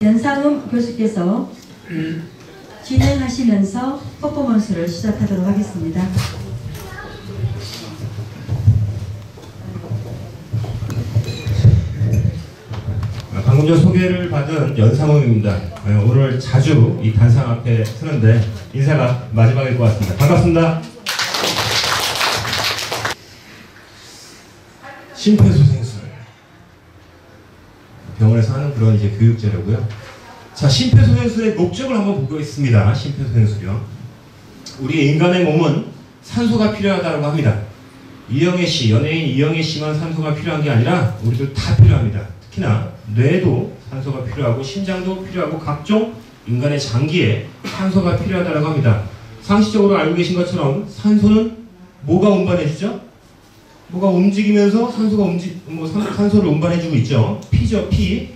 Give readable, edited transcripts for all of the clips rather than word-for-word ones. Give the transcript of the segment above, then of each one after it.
연상음 교수께서 진행하시면서 퍼포먼스를 시작하도록 하겠습니다. 방금 전 소개를 받은 연상음입니다. 오늘 자주 이 단상 앞에 서는데 인사가 마지막일 것 같습니다. 반갑습니다. 심폐소생술. 병원에서 하는 그런 이제 교육제로고요. 자, 심폐소생술의 목적을 한번 보겠습니다. 심폐소생술이요. 우리 인간의 몸은 산소가 필요하다고 합니다. 이영애 씨, 연예인 이영애 씨만 산소가 필요한 게 아니라 우리도 다 필요합니다. 특히나 뇌도 산소가 필요하고 심장도 필요하고 각종 인간의 장기에 산소가 필요하다고 합니다. 상식적으로 알고 계신 것처럼 산소는 뭐가 운반해주죠? 뭐가 움직이면서 산소가 산소를 운반해주고 있죠. 피죠, 피.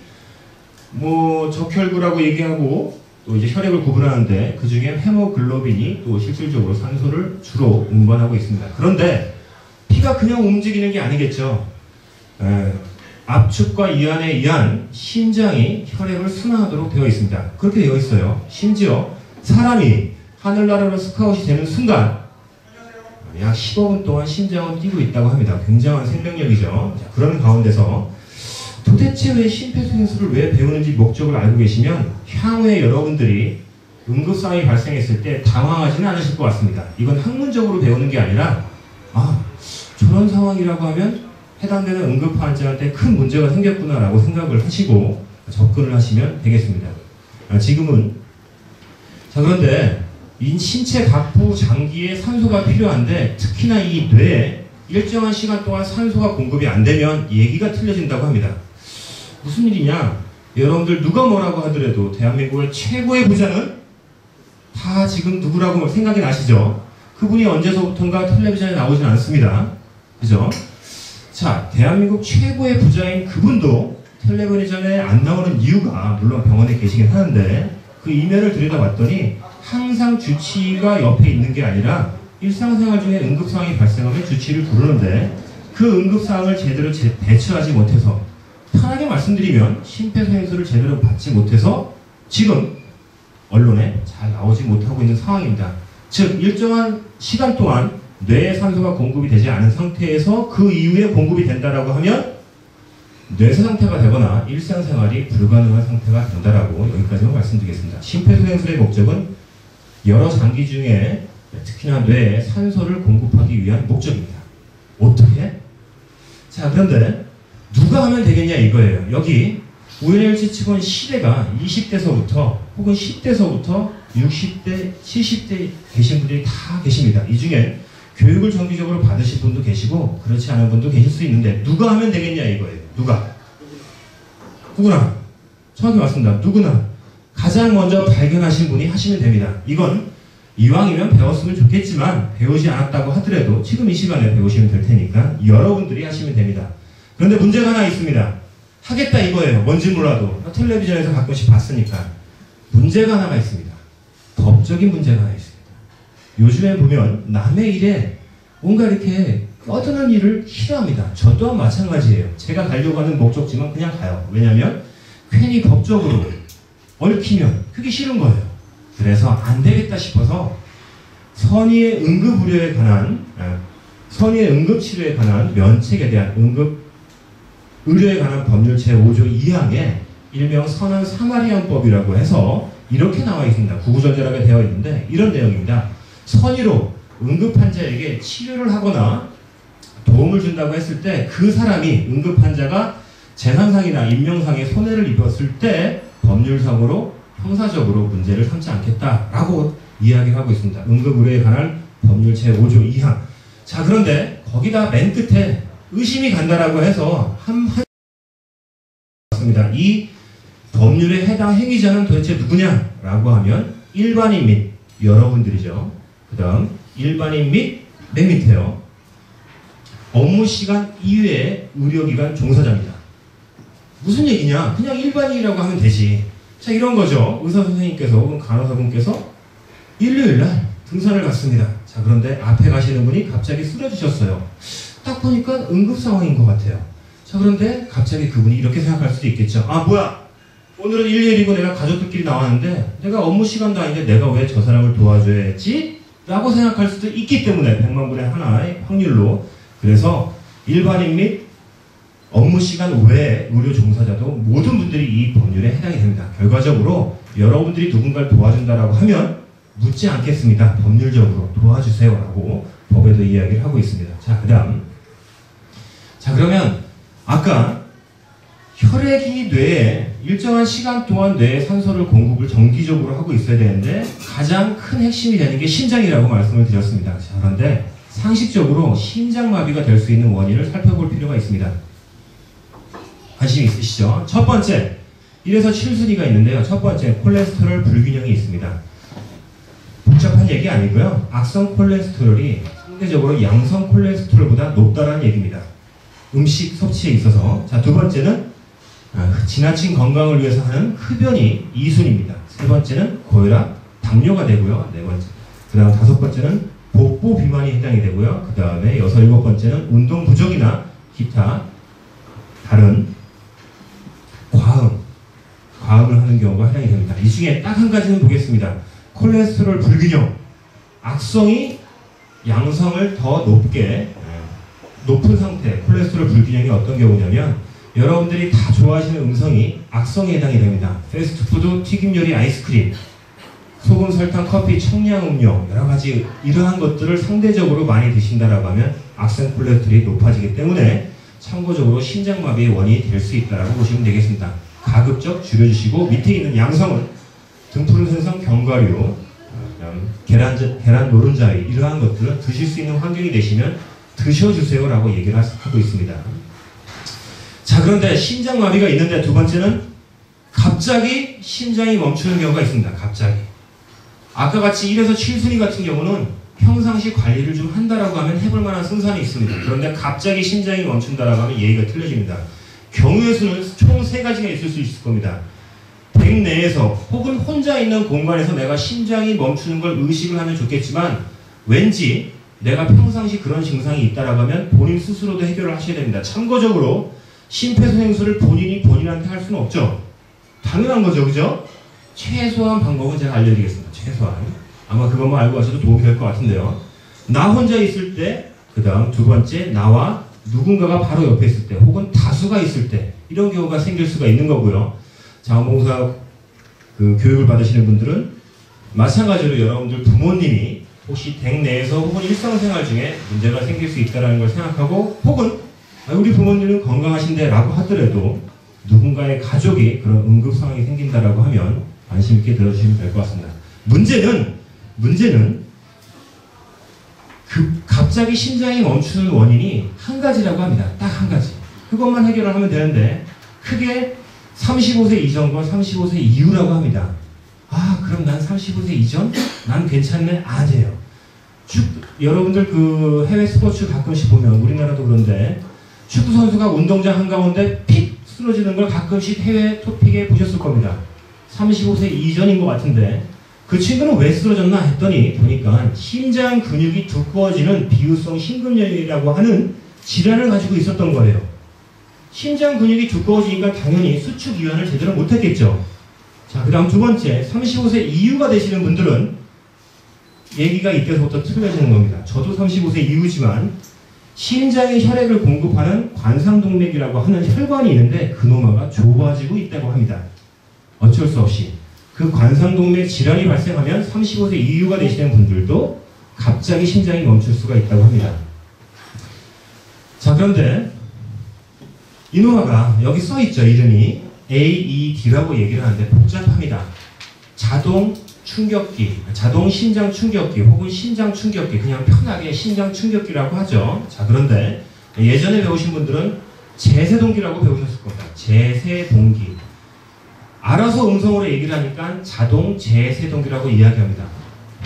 적혈구라고 얘기하고 또 이제 혈액을 구분하는데 그 중에 헤모글로빈이 또 실질적으로 산소를 주로 운반하고 있습니다. 그런데 피가 그냥 움직이는 게 아니겠죠. 압축과 이완에 의한 심장이 혈액을 순환하도록 되어 있습니다. 그렇게 되어 있어요. 심지어 사람이 하늘나라로 스카웃이 되는 순간 약 15분 동안 심장은 뛰고 있다고 합니다. 굉장한 생명력이죠. 자, 그런 가운데서 도대체 왜 심폐소생술을 왜 배우는지 목적을 알고 계시면 향후에 여러분들이 응급상황이 발생했을 때 당황하지는 않으실 것 같습니다. 이건 학문적으로 배우는 게 아니라 저런 상황이라고 하면 해당되는 응급 환자한테 큰 문제가 생겼구나 라고 생각을 하시고 접근을 하시면 되겠습니다. 지금은 그런데 이 신체 각부 장기에 산소가 필요한데 특히나 이 뇌에 일정한 시간 동안 산소가 공급이 안 되면 얘기가 틀려진다고 합니다. 무슨 일이냐? 여러분들 누가 뭐라고 하더라도 대한민국의 최고의 부자는 다 지금 누구라고 생각이 나시죠? 그분이 언제서부턴가 텔레비전에 나오진 않습니다. 그죠? 자, 대한민국 최고의 부자인 그분도 텔레비전에 안 나오는 이유가 물론 병원에 계시긴 하는데 그 이면을 들여다봤더니 항상 주치의가 옆에 있는 게 아니라 일상생활 중에 응급상황이 발생하면 주치의를 부르는데 그 응급상황을 제대로 대처하지 못해서 편하게 말씀드리면 심폐소생술을 제대로 받지 못해서 지금 언론에 잘 나오지 못하고 있는 상황입니다. 즉 일정한 시간 동안 뇌에 산소가 공급이 되지 않은 상태에서 그 이후에 공급이 된다라고 하면 뇌사 상태가 되거나 일상생활이 불가능한 상태가 된다라고 여기까지만 말씀드리겠습니다. 심폐소생술의 목적은 여러 장기 중에 특히나 뇌에 산소를 공급하기 위한 목적입니다. 어떻게? 자, 그런데 누가 하면 되겠냐 이거예요. 여기 우연일치 치곤 시대가 20대서부터 혹은 10대서부터 60대, 70대 계신 분들이 다 계십니다. 이 중에 교육을 정기적으로 받으실 분도 계시고 그렇지 않은 분도 계실 수 있는데 누가 하면 되겠냐 이거예요. 누구나. 정확히 맞습니다. 누구나. 가장 먼저 발견하신 분이 하시면 됩니다. 이건 이왕이면 배웠으면 좋겠지만 배우지 않았다고 하더라도 지금 이 시간에 배우시면 될 테니까 여러분들이 하시면 됩니다. 그런데 문제가 하나 있습니다. 하겠다 이거예요. 뭔지 몰라도 텔레비전에서 가끔씩 봤으니까. 문제가 하나가 있습니다. 법적인 문제가 하나 있습니다. 요즘에 보면 남의 일에 뭔가 이렇게 껴드는 일을 싫어합니다. 저 또한 마찬가지예요. 제가 가려고 하는 목적지만 그냥 가요. 왜냐하면 괜히 법적으로 얽히면 그게 싫은 거예요. 그래서 안 되겠다 싶어서 선의의 응급의료에 관한 선의의 응급치료에 관한 면책에 대한 응급의료에 관한 법률 제5조 2항에 일명 선언 사마리안법이라고 해서 이렇게 나와 있습니다. 구구절절하게 되어 있는데 이런 내용입니다. 선의로 응급환자에게 치료를 하거나 도움을 준다고 했을 때 그 사람이 응급환자가 재산상이나 인명상의 손해를 입었을 때 법률상으로 형사적으로 문제를 삼지 않겠다라고 이야기를 하고 있습니다. 응급의료에 관한 법률 제5조 2항. 자, 그런데 거기다 맨 끝에 의심이 간다라고 해서 맞습니다. 이 법률에 해당 행위자는 도대체 누구냐라고 하면 일반인 및 여러분들이죠. 그 다음 일반인 및 맨 밑에요. 업무시간 이외의 의료기관 종사자입니다. 무슨 얘기냐? 그냥 일반인이라고 하면 되지. 자, 이런 거죠. 의사선생님께서 혹은 간호사분께서 일요일날 등산을 갔습니다. 자, 그런데 앞에 가시는 분이 갑자기 쓰러지셨어요. 딱 보니까 응급상황인 것 같아요. 자, 그런데 갑자기 그분이 이렇게 생각할 수도 있겠죠. 뭐야? 오늘은 일요일이고 내가 가족들끼리 나왔는데 내가 업무 시간도 아닌데 내가 왜 저 사람을 도와줘야지? 라고 생각할 수도 있기 때문에 100만 분의 하나의 확률로. 그래서 일반인 및 업무 시간 외에 의료 종사자도 모든 분들이 이 법률에 해당이 됩니다. 결과적으로 여러분들이 누군가를 도와준다라고 하면 묻지 않겠습니다. 법률적으로 도와주세요라고 법에도 이야기를 하고 있습니다. 자, 그 다음. 자, 그러면 아까 혈액이 뇌에 일정한 시간 동안 뇌에 산소를 공급을 정기적으로 하고 있어야 되는데 가장 큰 핵심이 되는 게 심장이라고 말씀을 드렸습니다. 자, 그런데 상식적으로 심장마비가 될 수 있는 원인을 살펴볼 필요가 있습니다. 관심 있으시죠? 첫 번째, 1에서 7순위가 있는데요. 첫 번째, 콜레스테롤 불균형이 있습니다. 복잡한 얘기 아니고요. 악성 콜레스테롤이 상대적으로 양성 콜레스테롤보다 높다는 얘기입니다. 음식 섭취에 있어서. 자, 두 번째는 지나친 건강을 위해서 하는 흡연이 2순위입니다. 세 번째는 고혈압, 당뇨가 되고요. 네 번째. 그 다음 다섯 번째는 복부 비만이 해당이 되고요. 그 다음에 여섯, 일곱 번째는 운동 부족이나 기타 다른 과음을 하는 경우가 해당이 됩니다. 이 중에 딱 한 가지는 보겠습니다. 콜레스테롤 불균형, 악성이 양성을 더 높은 상태, 콜레스테롤 불균형이 어떤 경우냐면 여러분들이 다 좋아하시는 음성이 악성에 해당이 됩니다. 패스트푸드, 튀김 요리, 아이스크림, 소금, 설탕, 커피, 청량음료 여러 가지 이러한 것들을 상대적으로 많이 드신다라고 하면 악성 콜레스테롤이 높아지기 때문에 참고적으로 심장마비의 원인이 될 수 있다라고 보시면 되겠습니다. 가급적 줄여주시고 밑에 있는 양성은 등푸른 생선, 견과류, 계란 노른자위 이러한 것들은 드실 수 있는 환경이 되시면 드셔주세요라고 얘기를 하고 있습니다. 자, 그런데 심장마비가 있는데 두 번째는 갑자기 심장이 멈추는 경우가 있습니다. 갑자기. 아까 같이 1에서 7순위 같은 경우는 평상시 관리를 좀 한다라고 하면 해볼 만한 승산이 있습니다. 그런데 갑자기 심장이 멈춘다라고 하면 예의가 틀려집니다. 경우의 수는 총 3가지가 있을 수 있을 겁니다. 백 내에서 혹은 혼자 있는 공간에서 내가 심장이 멈추는 걸 의식을 하면 좋겠지만 왠지 내가 평상시 그런 증상이 있다라고 하면 본인 스스로도 해결을 하셔야 됩니다. 참고적으로 심폐소생술을 본인한테 할 수는 없죠. 당연한 거죠, 그죠? 최소한 방법은 제가 알려드리겠습니다. 최소한. 아마 그것만 알고 가셔도 도움이 될 것 같은데요. 나 혼자 있을 때, 그 다음 두 번째, 나와 누군가가 바로 옆에 있을 때, 혹은 다수가 있을 때, 이런 경우가 생길 수가 있는 거고요. 자원봉사 교육을 받으시는 분들은 마찬가지로 여러분들 부모님이 혹시 댁 내에서 혹은 일상생활 중에 문제가 생길 수 있다는 걸 생각하고, 혹은 우리 부모님은 건강하신데 라고 하더라도 누군가의 가족이 그런 응급 상황이 생긴다라고 하면 관심 있게 들어주시면 될 것 같습니다. 문제는 갑자기 심장이 멈추는 원인이 한 가지라고 합니다. 딱 한 가지. 그것만 해결을 하면 되는데 크게 35세 이전과 35세 이후라고 합니다. 아, 그럼 난 35세 이전? 난 괜찮네? 아니에요. 여러분들 해외 스포츠 가끔씩 보면 우리나라도 그런데 축구 선수가 운동장 한가운데 픽 쓰러지는 걸 가끔씩 해외 토픽에 보셨을 겁니다. 35세 이전인 것 같은데 그 친구는 왜 쓰러졌나 했더니 보니까 심장 근육이 두꺼워지는 비후성 심근염이라고 하는 질환을 가지고 있었던 거예요. 심장 근육이 두꺼워지니까 당연히 수축 이완을 제대로 못했겠죠. 자, 그 다음 두 번째, 35세 이후가 되시는 분들은 얘기가 이때서부터 틀려지는 겁니다. 저도 35세 이후지만 심장에 혈액을 공급하는 관상동맥이라고 하는 혈관이 있는데 그노마가 좁아지고 있다고 합니다. 어쩔 수 없이. 그 관상동맥 질환이 발생하면 35세 이후가 되시는 분들도 갑자기 심장이 멈출 수가 있다고 합니다. 자, 그런데 이노마가 여기 써있죠. 이름이 AED라고 얘기를 하는데 복잡합니다. 자동 충격기, 자동 심장 충격기 혹은 심장 충격기, 그냥 편하게 심장 충격기라고 하죠. 자, 그런데 예전에 배우신 분들은 제세동기라고 배우셨을 겁니다. 제세동기. 알아서 음성으로 얘기를 하니까 자동 제세동기라고 이야기합니다.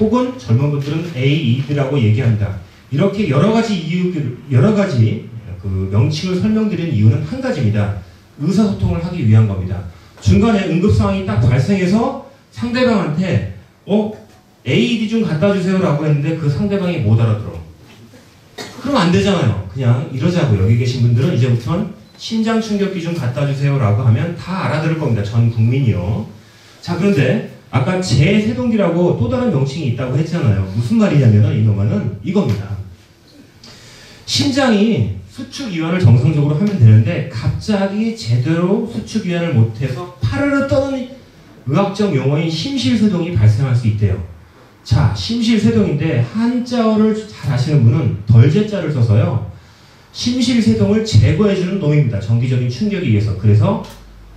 혹은 젊은 분들은 AED라고 얘기합니다. 이렇게 여러 가지 명칭을 설명드리는 이유는 한 가지입니다. 의사소통을 하기 위한 겁니다. 중간에 응급상황이 딱 발생해서 상대방한테 AED 좀 갖다 주세요 라고 했는데 그 상대방이 못 알아들어. 그럼 안 되잖아요. 그냥 이러자고. 여기 계신 분들은 이제부터는 심장 충격 기준 갖다 주세요라고 하면 다 알아들을 겁니다. 전 국민이요. 자, 그런데 아까 제세동기라고 또 다른 명칭이 있다고 했잖아요. 무슨 말이냐면은 이놈아는 이겁니다. 심장이 수축 이완을 정상적으로 하면 되는데 갑자기 제대로 수축 이완을 못해서 파르르 떠는 의학적 용어인 심실세동이 발생할 수 있대요. 자, 심실세동인데 한자어를 잘 아시는 분은 덜제자를 써서요. 심실세동을 제거해주는 놈입니다. 정기적인 충격에 의해서. 그래서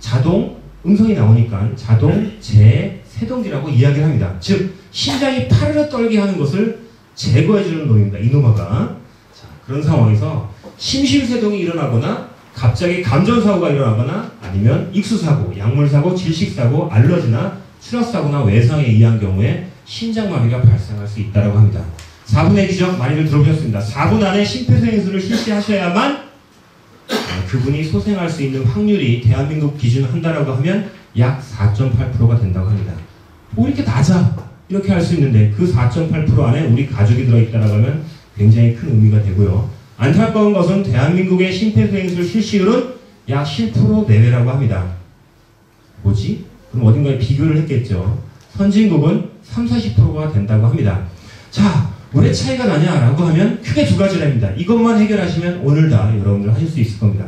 자동 음성이 나오니까 자동 제세동기라고 이야기를 합니다. 즉 심장이 파르르 떨게 하는 것을 제거해주는 놈입니다. 이놈아가. 자, 그런 상황에서 심실세동이 일어나거나 갑자기 감전사고가 일어나거나 아니면 익수사고, 약물사고, 질식사고, 알러지나 출혈사고나 외상에 의한 경우에 심장마비가 발생할 수 있다고 합니다. 4분의 기적 많이들 들어보셨습니다. 4분 안에 심폐소생술을 실시하셔야만 그분이 소생할 수 있는 확률이 대한민국 기준 한다라고 하면 약 4.8%가 된다고 합니다. 뭐 이렇게 낮아 이렇게 할 수 있는데 그 4.8% 안에 우리 가족이 들어있다라고 하면 굉장히 큰 의미가 되고요. 안타까운 것은 대한민국의 심폐소생술 실시율은 약 10% 내외라고 합니다. 뭐지? 그럼 어딘가에 비교를 했겠죠. 선진국은 30-40%가 된다고 합니다. 자, 왜 차이가 나냐라고 하면 크게 두 가지랍니다. 이것만 해결하시면 오늘 다 여러분들 하실 수 있을 겁니다.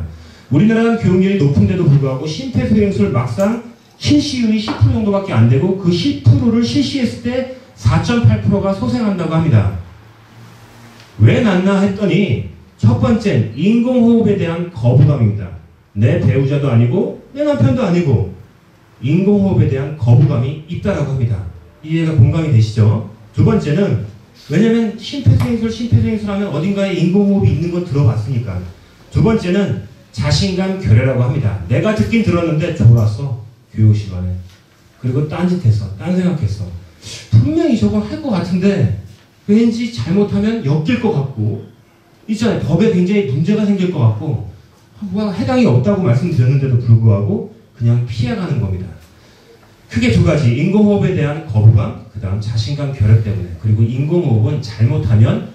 우리나라는 교육열이 높은데도 불구하고 심폐소생술 막상 실시율이 10% 정도밖에 안 되고 그 10%를 실시했을 때 4.8%가 소생한다고 합니다. 왜 낫나 했더니 첫 번째는 인공호흡에 대한 거부감입니다. 내 배우자도 아니고 내 남편도 아니고 인공호흡에 대한 거부감이 있다라고 합니다. 이해가 공감이 되시죠? 두 번째는 왜냐면 심폐소생술 하면 어딘가에 인공호흡이 있는 건 들어봤으니까. 두 번째는 자신감 결여라고 합니다. 내가 듣긴 들었는데 졸았어. 교육 시간에. 그리고 딴짓했어. 딴 생각했어. 분명히 저거 할 것 같은데 왠지 잘못하면 엮일 것 같고 있잖아요. 법에 굉장히 문제가 생길 것 같고 뭐가 해당이 없다고 말씀드렸는데도 불구하고 그냥 피해가는 겁니다. 크게 두 가지. 인공호흡에 대한 거부감, 그 다음 자신감 결여 때문에. 그리고 인공호흡은 잘못하면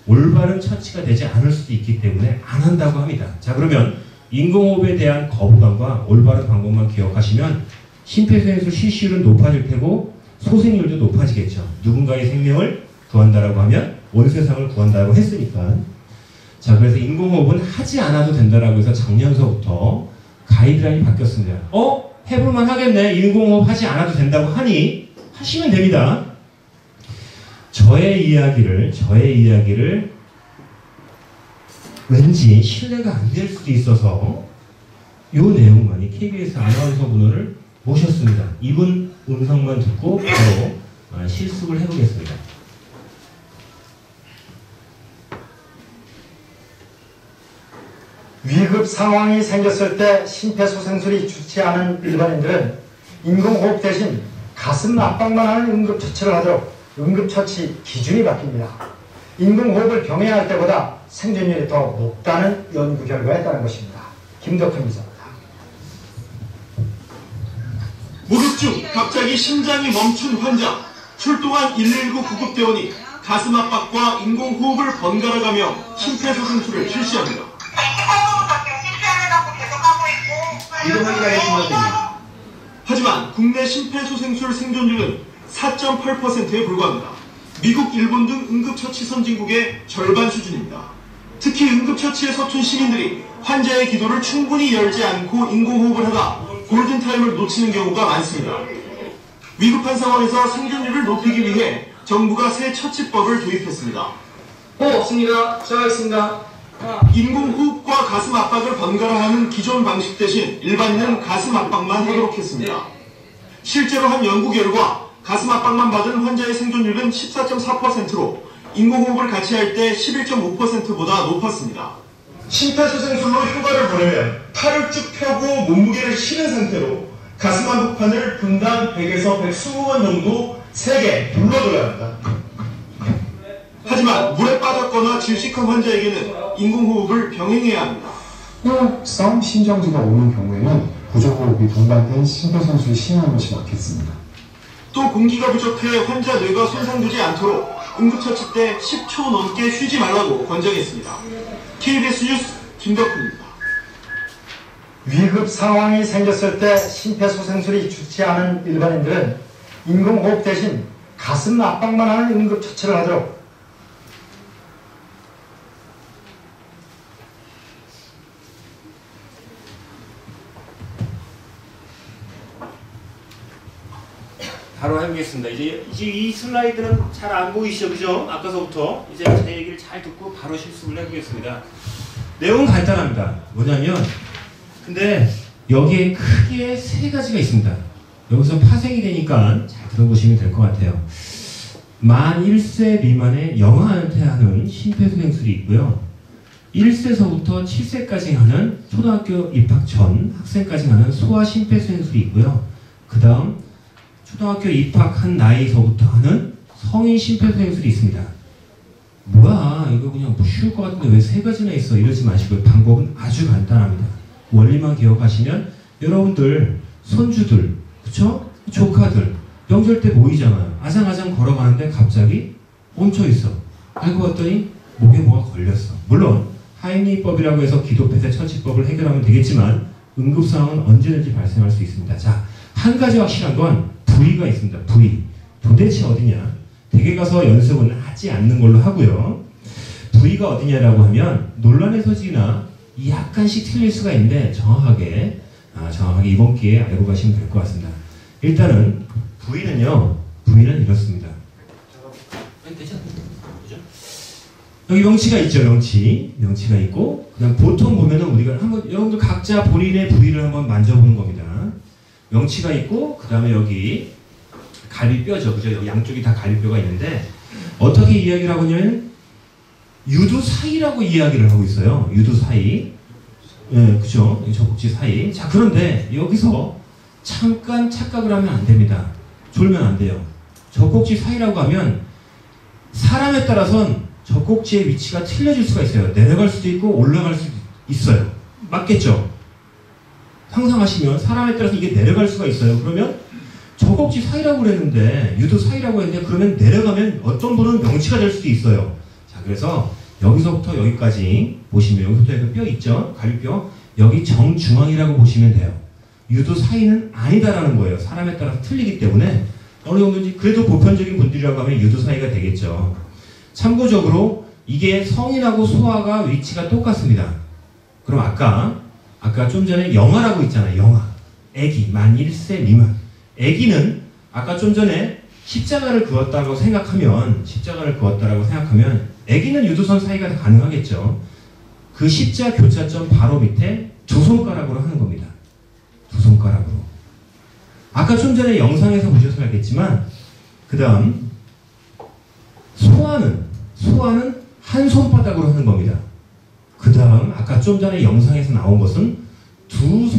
올바른 처치가 되지 않을 수도 있기 때문에 안 한다고 합니다. 자, 그러면 인공호흡에 대한 거부감과 올바른 방법만 기억하시면 심폐소생술 실시율은 높아질 테고 소생률도 높아지겠죠. 누군가의 생명을 구한다라고 하면 온 세상을 구한다고 했으니까. 자, 그래서 인공호흡은 하지 않아도 된다라고 해서 작년서부터 가이드라인이 바뀌었습니다. 해볼만 하겠네. 인공호흡 하지 않아도 된다고 하니 하시면 됩니다. 저의 이야기를 왠지 신뢰가 안 될 수도 있어서 이 내용만이 KBS 아나운서 분을 모셨습니다. 이분 음성만 듣고 바로 실습을 해보겠습니다. 위급 상황이 생겼을 때 심폐소생술이 좋지 않은 일반인들은 인공호흡 대신 가슴 압박만 하는 응급처치를 하도록 응급처치 기준이 바뀝니다. 인공호흡을 병행할 때보다 생존율이 더 높다는 연구 결과에 따른 것입니다. 김덕훈 기자입니다. 목욕 중 갑자기 심장이 멈춘 환자, 출동한 119 구급대원이 가슴 압박과 인공호흡을 번갈아 가며 심폐소생술을 실시합니다. 하지만 국내 심폐소생술 생존율은 4.8%에 불과합니다. 미국, 일본 등 응급처치 선진국의 절반 수준입니다. 특히 응급처치에 서툰 시민들이 환자의 기도를 충분히 열지 않고 인공호흡을 하다 골든타임을 놓치는 경우가 많습니다. 위급한 상황에서 생존율을 높이기 위해 정부가 새 처치법을 도입했습니다. 없습니다. 시작하겠습니다. 인공호흡과 가슴 압박을 번갈아 하는 기존 방식 대신 일반인은 가슴 압박만 하도록 했습니다. 실제로 한 연구 결과 가슴 압박만 받은 환자의 생존율은 14.4%로 인공호흡을 같이 할 때 11.5%보다 높았습니다. 심폐소생술로 휴가를 보내면 팔을 쭉 펴고 몸무게를 실은 상태로 가슴 압박판을 분당 100에서 120번 정도 3개 눌러줘야 합니다. 하지만 물에 빠졌거나 질식한 환자에게는 인공호흡을 병행해야 합니다. 혈압성 심정지가 오는 경우에는 부족호흡이 동반된 심폐소생술을 시행하는 것이 맞겠습니다. 또 공기가 부족해 환자 뇌가 손상되지 않도록 응급처치 때 10초 넘게 쉬지 말라고 권장했습니다. KBS 뉴스 김덕훈입니다. 위급 상황이 생겼을 때 심폐소생술이 좋지 않은 일반인들은 인공호흡 대신 가슴 압박만 하는 응급처치를 하도록 바로 해보겠습니다. 이제 이 슬라이드는 잘 안 보이시죠? 그죠? 아까서부터 이제 제 얘기를 잘 듣고 바로 실습을 해보겠습니다. 내용은 간단합니다. 뭐냐면 근데 여기에 크게 세 가지가 있습니다. 여기서 파생이 되니까 잘 들어보시면 될 것 같아요. 만 1세 미만의 영아한테 하는 심폐소생술이 있고요. 1세서부터 7세까지 하는 초등학교 입학 전 학생까지 하는 소아 심폐소생술이 있고요. 그 다음 초등학교 입학한 나이서부터 하는 성인 심폐소생술이 있습니다. 뭐야 이거 그냥 뭐 쉬울 것 같은데 왜 세 가지나 있어 이러지 마시고요. 방법은 아주 간단합니다. 원리만 기억하시면 여러분들 손주들 그쵸? 조카들 명절 때 모이잖아요. 아장아장 걸어가는데 갑자기 멈춰있어. 알고 봤더니 목에 뭐가 걸렸어. 물론 하임리히법이라고 해서 기도폐쇄 처치법을 해결하면 되겠지만 응급상황은 언제든지 발생할 수 있습니다. 자, 한 가지 확실한 건 부위가 있습니다. 부위. 도대체 어디냐? 댁에 가서 연습은 하지 않는 걸로 하고요. 부위가 어디냐라고 하면 논란의 소지나 약간씩 틀릴 수가 있는데 정확하게 이번 기회에 알고 가시면 될 것 같습니다. 일단은 부위는 이렇습니다. 여기 명치가 있죠. 명치가 있고 그다음 보통 보면은 우리가 한번 여러분들 각자 본인의 부위를 한번 만져보는 겁니다. 명치가 있고 그 다음에 여기 갈비뼈죠. 그죠? 여기 양쪽이 다 갈비뼈가 있는데 어떻게 이야기를 하고 있냐면 유두 사이라고 이야기를 하고 있어요. 유두 사이. 예, 그죠? 젖꼭지 사이. 자, 그런데 여기서 잠깐 착각을 하면 안 됩니다. 졸면 안 돼요. 젖꼭지 사이라고 하면 사람에 따라선 젖꼭지의 위치가 틀려질 수가 있어요. 내려갈 수도 있고 올라갈 수도 있어요. 맞겠죠? 상상하시면 사람에 따라서 이게 내려갈 수가 있어요. 그러면 젖꼭지 사이라고 그랬는데 유두 사이라고 했는데 그러면 내려가면 어떤 분은 명치가 될 수도 있어요. 자, 그래서 여기서부터 여기까지 보시면 여기서부터 여기 뼈 있죠? 갈비뼈. 여기 정중앙이라고 보시면 돼요. 유두 사이는 아니다라는 거예요. 사람에 따라서 틀리기 때문에 어느 정도인지 그래도 보편적인 분들이라고 하면 유두 사이가 되겠죠. 참고적으로 이게 성인하고 소아가 위치가 똑같습니다. 그럼 아까 좀 전에 영아라고 있잖아요. 영아. 애기. 만 1세 미만. 애기는 아까 좀 전에 십자가를 그었다고 생각하면 애기는 유두선 사이가 가능하겠죠. 그 십자 교차점 바로 밑에 두 손가락으로 하는 겁니다. 두 손가락으로. 아까 좀 전에 영상에서 보셔서 알겠지만 그 다음 소아는 한 손바닥으로 하는 겁니다. 그 다음 아까 좀 전에 영상에서 나온 것은 두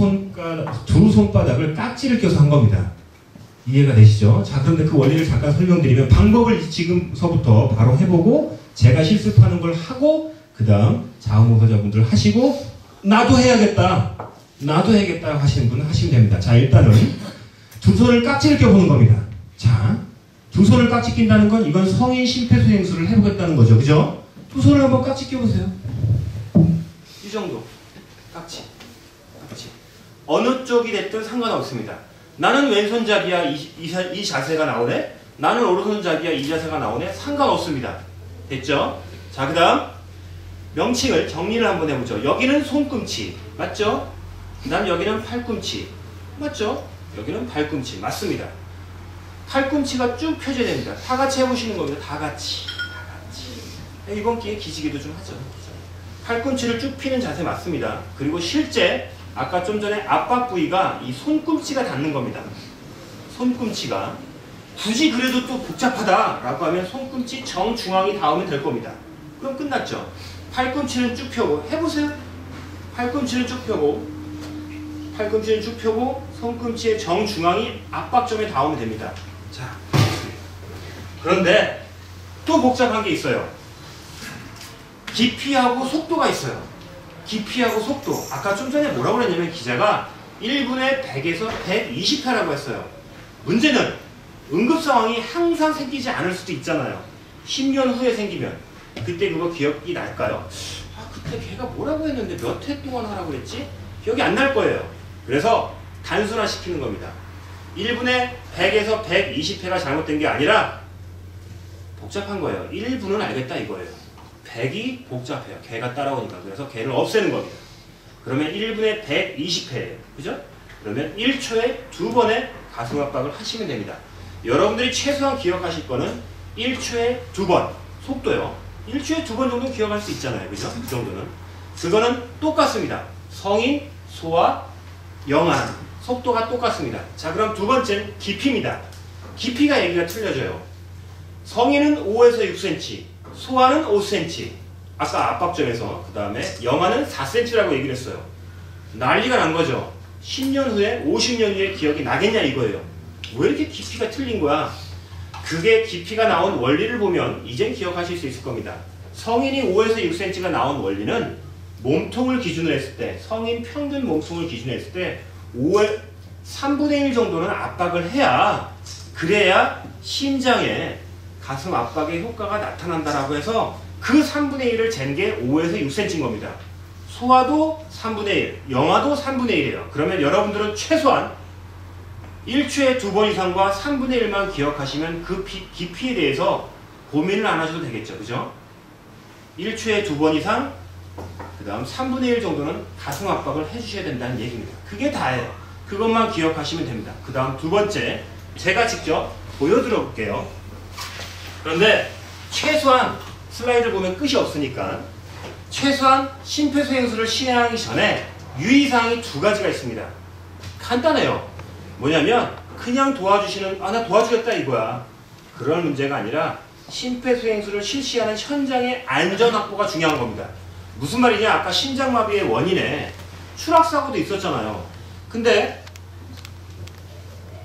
손바닥을 깍지를 껴서 한 겁니다. 이해가 되시죠? 자, 그런데 그 원리를 잠깐 설명드리면 방법을 지금서부터 바로 해보고 제가 실습하는 걸 하고 그 다음 자원봉사자분들 하시고 나도 해야겠다 하시는 분은 하시면 됩니다. 자, 일단은 두 손을 깍지를 껴보는 겁니다. 자, 두 손을 깍지 낀다는 건 이건 성인 심폐소생술을 해보겠다는 거죠. 그죠? 두 손을 한번 깍지 껴보세요. 이 정도. 깍지. 어느 쪽이 됐든 상관없습니다. 나는 왼손잡이야 이 자세가 나오네. 나는 오른손잡이야 이 자세가 나오네. 상관없습니다. 됐죠? 자, 그 다음 명칭을 정리를 한번 해보죠. 여기는 손꿈치 맞죠? 그 다음 여기는 팔꿈치 맞죠? 여기는 발꿈치 맞습니다. 팔꿈치가 쭉 펴져야 됩니다. 다 같이 해보시는 겁니다. 다 같이. 이번 기회에 기지개도 좀 하죠. 팔꿈치를 쭉 피는 자세 맞습니다. 그리고 실제 아까 좀 전에 압박 부위가 이 손꿈치가 닿는 겁니다. 손꿈치가 굳이 그래도 또 복잡하다라고 하면 손꿈치 정중앙이 닿으면 될 겁니다. 그럼 끝났죠. 팔꿈치는 쭉 펴고 해보세요. 팔꿈치는 쭉 펴고 손꿈치의 정중앙이 압박점에 닿으면 됩니다. 자, 그런데 또 복잡한 게 있어요. 깊이하고 속도가 있어요. 깊이하고 속도. 아까 좀 전에 뭐라고 그랬냐면 기자가 1분에 100에서 120회라고 했어요. 문제는 응급상황이 항상 생기지 않을 수도 있잖아요. 10년 후에 생기면 그때 그거 기억이 날까요? 그때 걔가 뭐라고 했는데 몇 회 동안 하라고 했지? 기억이 안 날 거예요. 그래서 단순화시키는 겁니다. 1분의 100에서 120회가 잘못된 게 아니라 복잡한 거예요. 1분은 알겠다 이거예요. 100이 복잡해요. 개가 따라오니까. 그래서 개를 없애는 겁니다. 그러면 1분의 120회예요. 그죠? 그러면 1초에 2번의 가슴 압박을 하시면 됩니다. 여러분들이 최소한 기억하실 거는 1초에 2번. 속도요. 1초에 2번 정도 기억할 수 있잖아요. 그죠? 그 정도는. 그거는 똑같습니다. 성인, 소아, 영아. 속도가 똑같습니다. 자, 그럼 두 번째는 깊이입니다. 깊이가 얘기가 틀려져요. 성인은 5에서 6cm, 소아는 5cm. 아까 압박점에서 그 다음에 영아는 4cm라고 얘기를 했어요. 난리가 난 거죠. 10년 후에 50년 후에 기억이 나겠냐 이거예요. 왜 이렇게 깊이가 틀린 거야? 그게 깊이가 나온 원리를 보면 이젠 기억하실 수 있을 겁니다. 성인이 5에서 6cm가 나온 원리는 몸통을 기준으로 했을 때, 성인 평균 몸통을 기준으로 했을 때 5의 3분의 1 정도는 압박을 해야, 그래야 심장에 가슴 압박의 효과가 나타난다라고 해서 그 3분의 1을 잰 게 5에서 6cm인 겁니다. 소아도 3분의 1, 영아도 3분의 1이에요. 그러면 여러분들은 최소한 1초에 2번 이상과 3분의 1만 기억하시면 그 깊이에 대해서 고민을 안 하셔도 되겠죠. 그죠? 1초에 2번 이상, 그 다음 3분의 1 정도는 가슴 압박을 해주셔야 된다는 얘기입니다. 그게 다예요. 그것만 기억하시면 됩니다. 그 다음 두 번째, 제가 직접 보여드려 볼게요. 그런데 최소한 슬라이드를 보면 끝이 없으니까 최소한 심폐소생술을 시행하기 전에 유의사항이 두 가지가 있습니다. 간단해요. 뭐냐면 그냥 도와주시는, 나 도와주겠다 이거야. 그런 문제가 아니라 심폐소생술을 실시하는 현장의 안전 확보가 중요한 겁니다. 무슨 말이냐? 아까 심장마비의 원인에 추락사고도 있었잖아요. 근데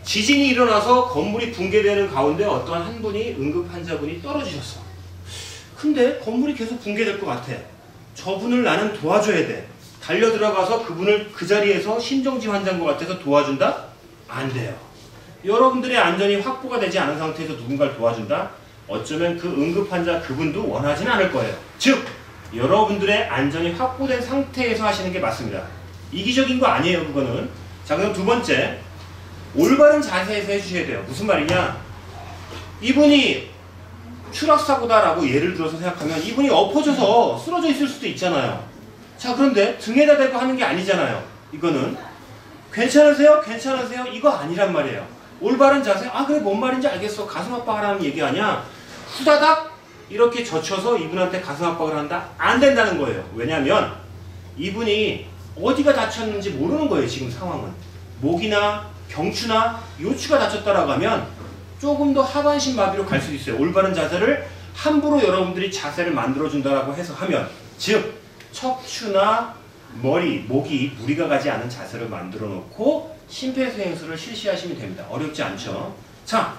지진이 일어나서 건물이 붕괴되는 가운데 어떠한 한 분이, 응급 환자분이 떨어지셨어. 근데 건물이 계속 붕괴될 것 같아. 저분을 나는 도와줘야 돼. 달려 들어가서 그분을 그 자리에서 심정지 환자인 것 같아서 도와준다? 안 돼요. 여러분들의 안전이 확보가 되지 않은 상태에서 누군가를 도와준다? 어쩌면 그 응급 환자 그분도 원하지는 않을 거예요. 즉, 여러분들의 안전이 확보된 상태에서 하시는 게 맞습니다. 이기적인 거 아니에요, 그거는. 자, 그럼 두 번째, 올바른 자세에서 해주셔야 돼요. 무슨 말이냐? 이분이 추락사고다라고 예를 들어서 생각하면 이분이 엎어져서 쓰러져 있을 수도 있잖아요. 자, 그런데 등에다 대고 하는 게 아니잖아요. 이거는 괜찮으세요? 괜찮으세요? 이거 아니란 말이에요. 올바른 자세, 그래 뭔 말인지 알겠어. 가슴 압박하라는 얘기 아니야. 후다닥 이렇게 젖혀서 이분한테 가슴 압박을 한다? 안 된다는 거예요. 왜냐하면 이분이 어디가 다쳤는지 모르는 거예요. 지금 상황은. 목이나 경추나 요추가 다쳤다라고 하면 조금 더 하반신 마비로 갈 수도 있어요. 올바른 자세를 함부로 여러분들이 자세를 만들어준다라고 해서 하면, 즉 척추나 머리, 목이 무리가 가지 않은 자세를 만들어 놓고 심폐소생술을 실시하시면 됩니다. 어렵지 않죠? 자,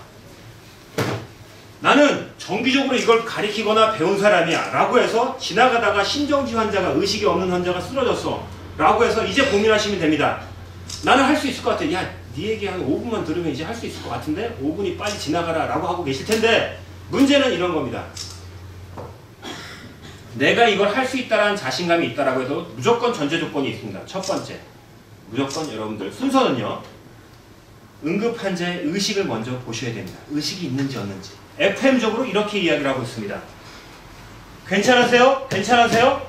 나는 정기적으로 이걸 가리키거나 배운 사람이야 라고 해서 지나가다가 심정지 환자가, 의식이 없는 환자가 쓰러졌어 라고 해서 이제 고민하시면 됩니다. 나는 할 수 있을 것 같아. 야, 네 얘기 한 5분만 들으면 이제 할 수 있을 것 같은데 5분이 빨리 지나가라 라고 하고 계실 텐데, 문제는 이런 겁니다. 내가 이걸 할 수 있다라는 자신감이 있다라고 해도 무조건 전제 조건이 있습니다. 첫 번째, 무조건 여러분들 순서는요, 응급 환자의 의식을 먼저 보셔야 됩니다. 의식이 있는지 없는지. FM적으로 이렇게 이야기를 하고 있습니다. 괜찮으세요? 괜찮으세요?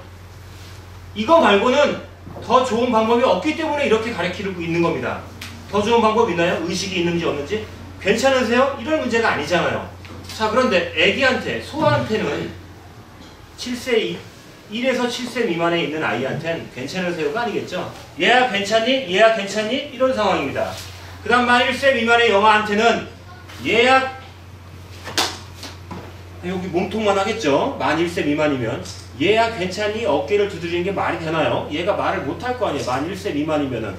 이거 말고는 더 좋은 방법이 없기 때문에 이렇게 가르치고 있는 겁니다. 더 좋은 방법 있나요? 의식이 있는지 없는지? 괜찮으세요? 이런 문제가 아니잖아요. 자, 그런데 애기한테, 소아한테는 1에서 7세 미만에 있는 아이한테는 괜찮으세요가 아니겠죠? 얘야 괜찮니? 얘야 괜찮니? 이런 상황입니다. 그 다음 만 1세 미만의 영아한테는 얘야, 여기 몸통만 하겠죠? 만 1세 미만이면 얘야 괜찮니? 어깨를 두드리는 게 말이 되나요? 얘가 말을 못할 거 아니에요. 만 1세 미만이면은.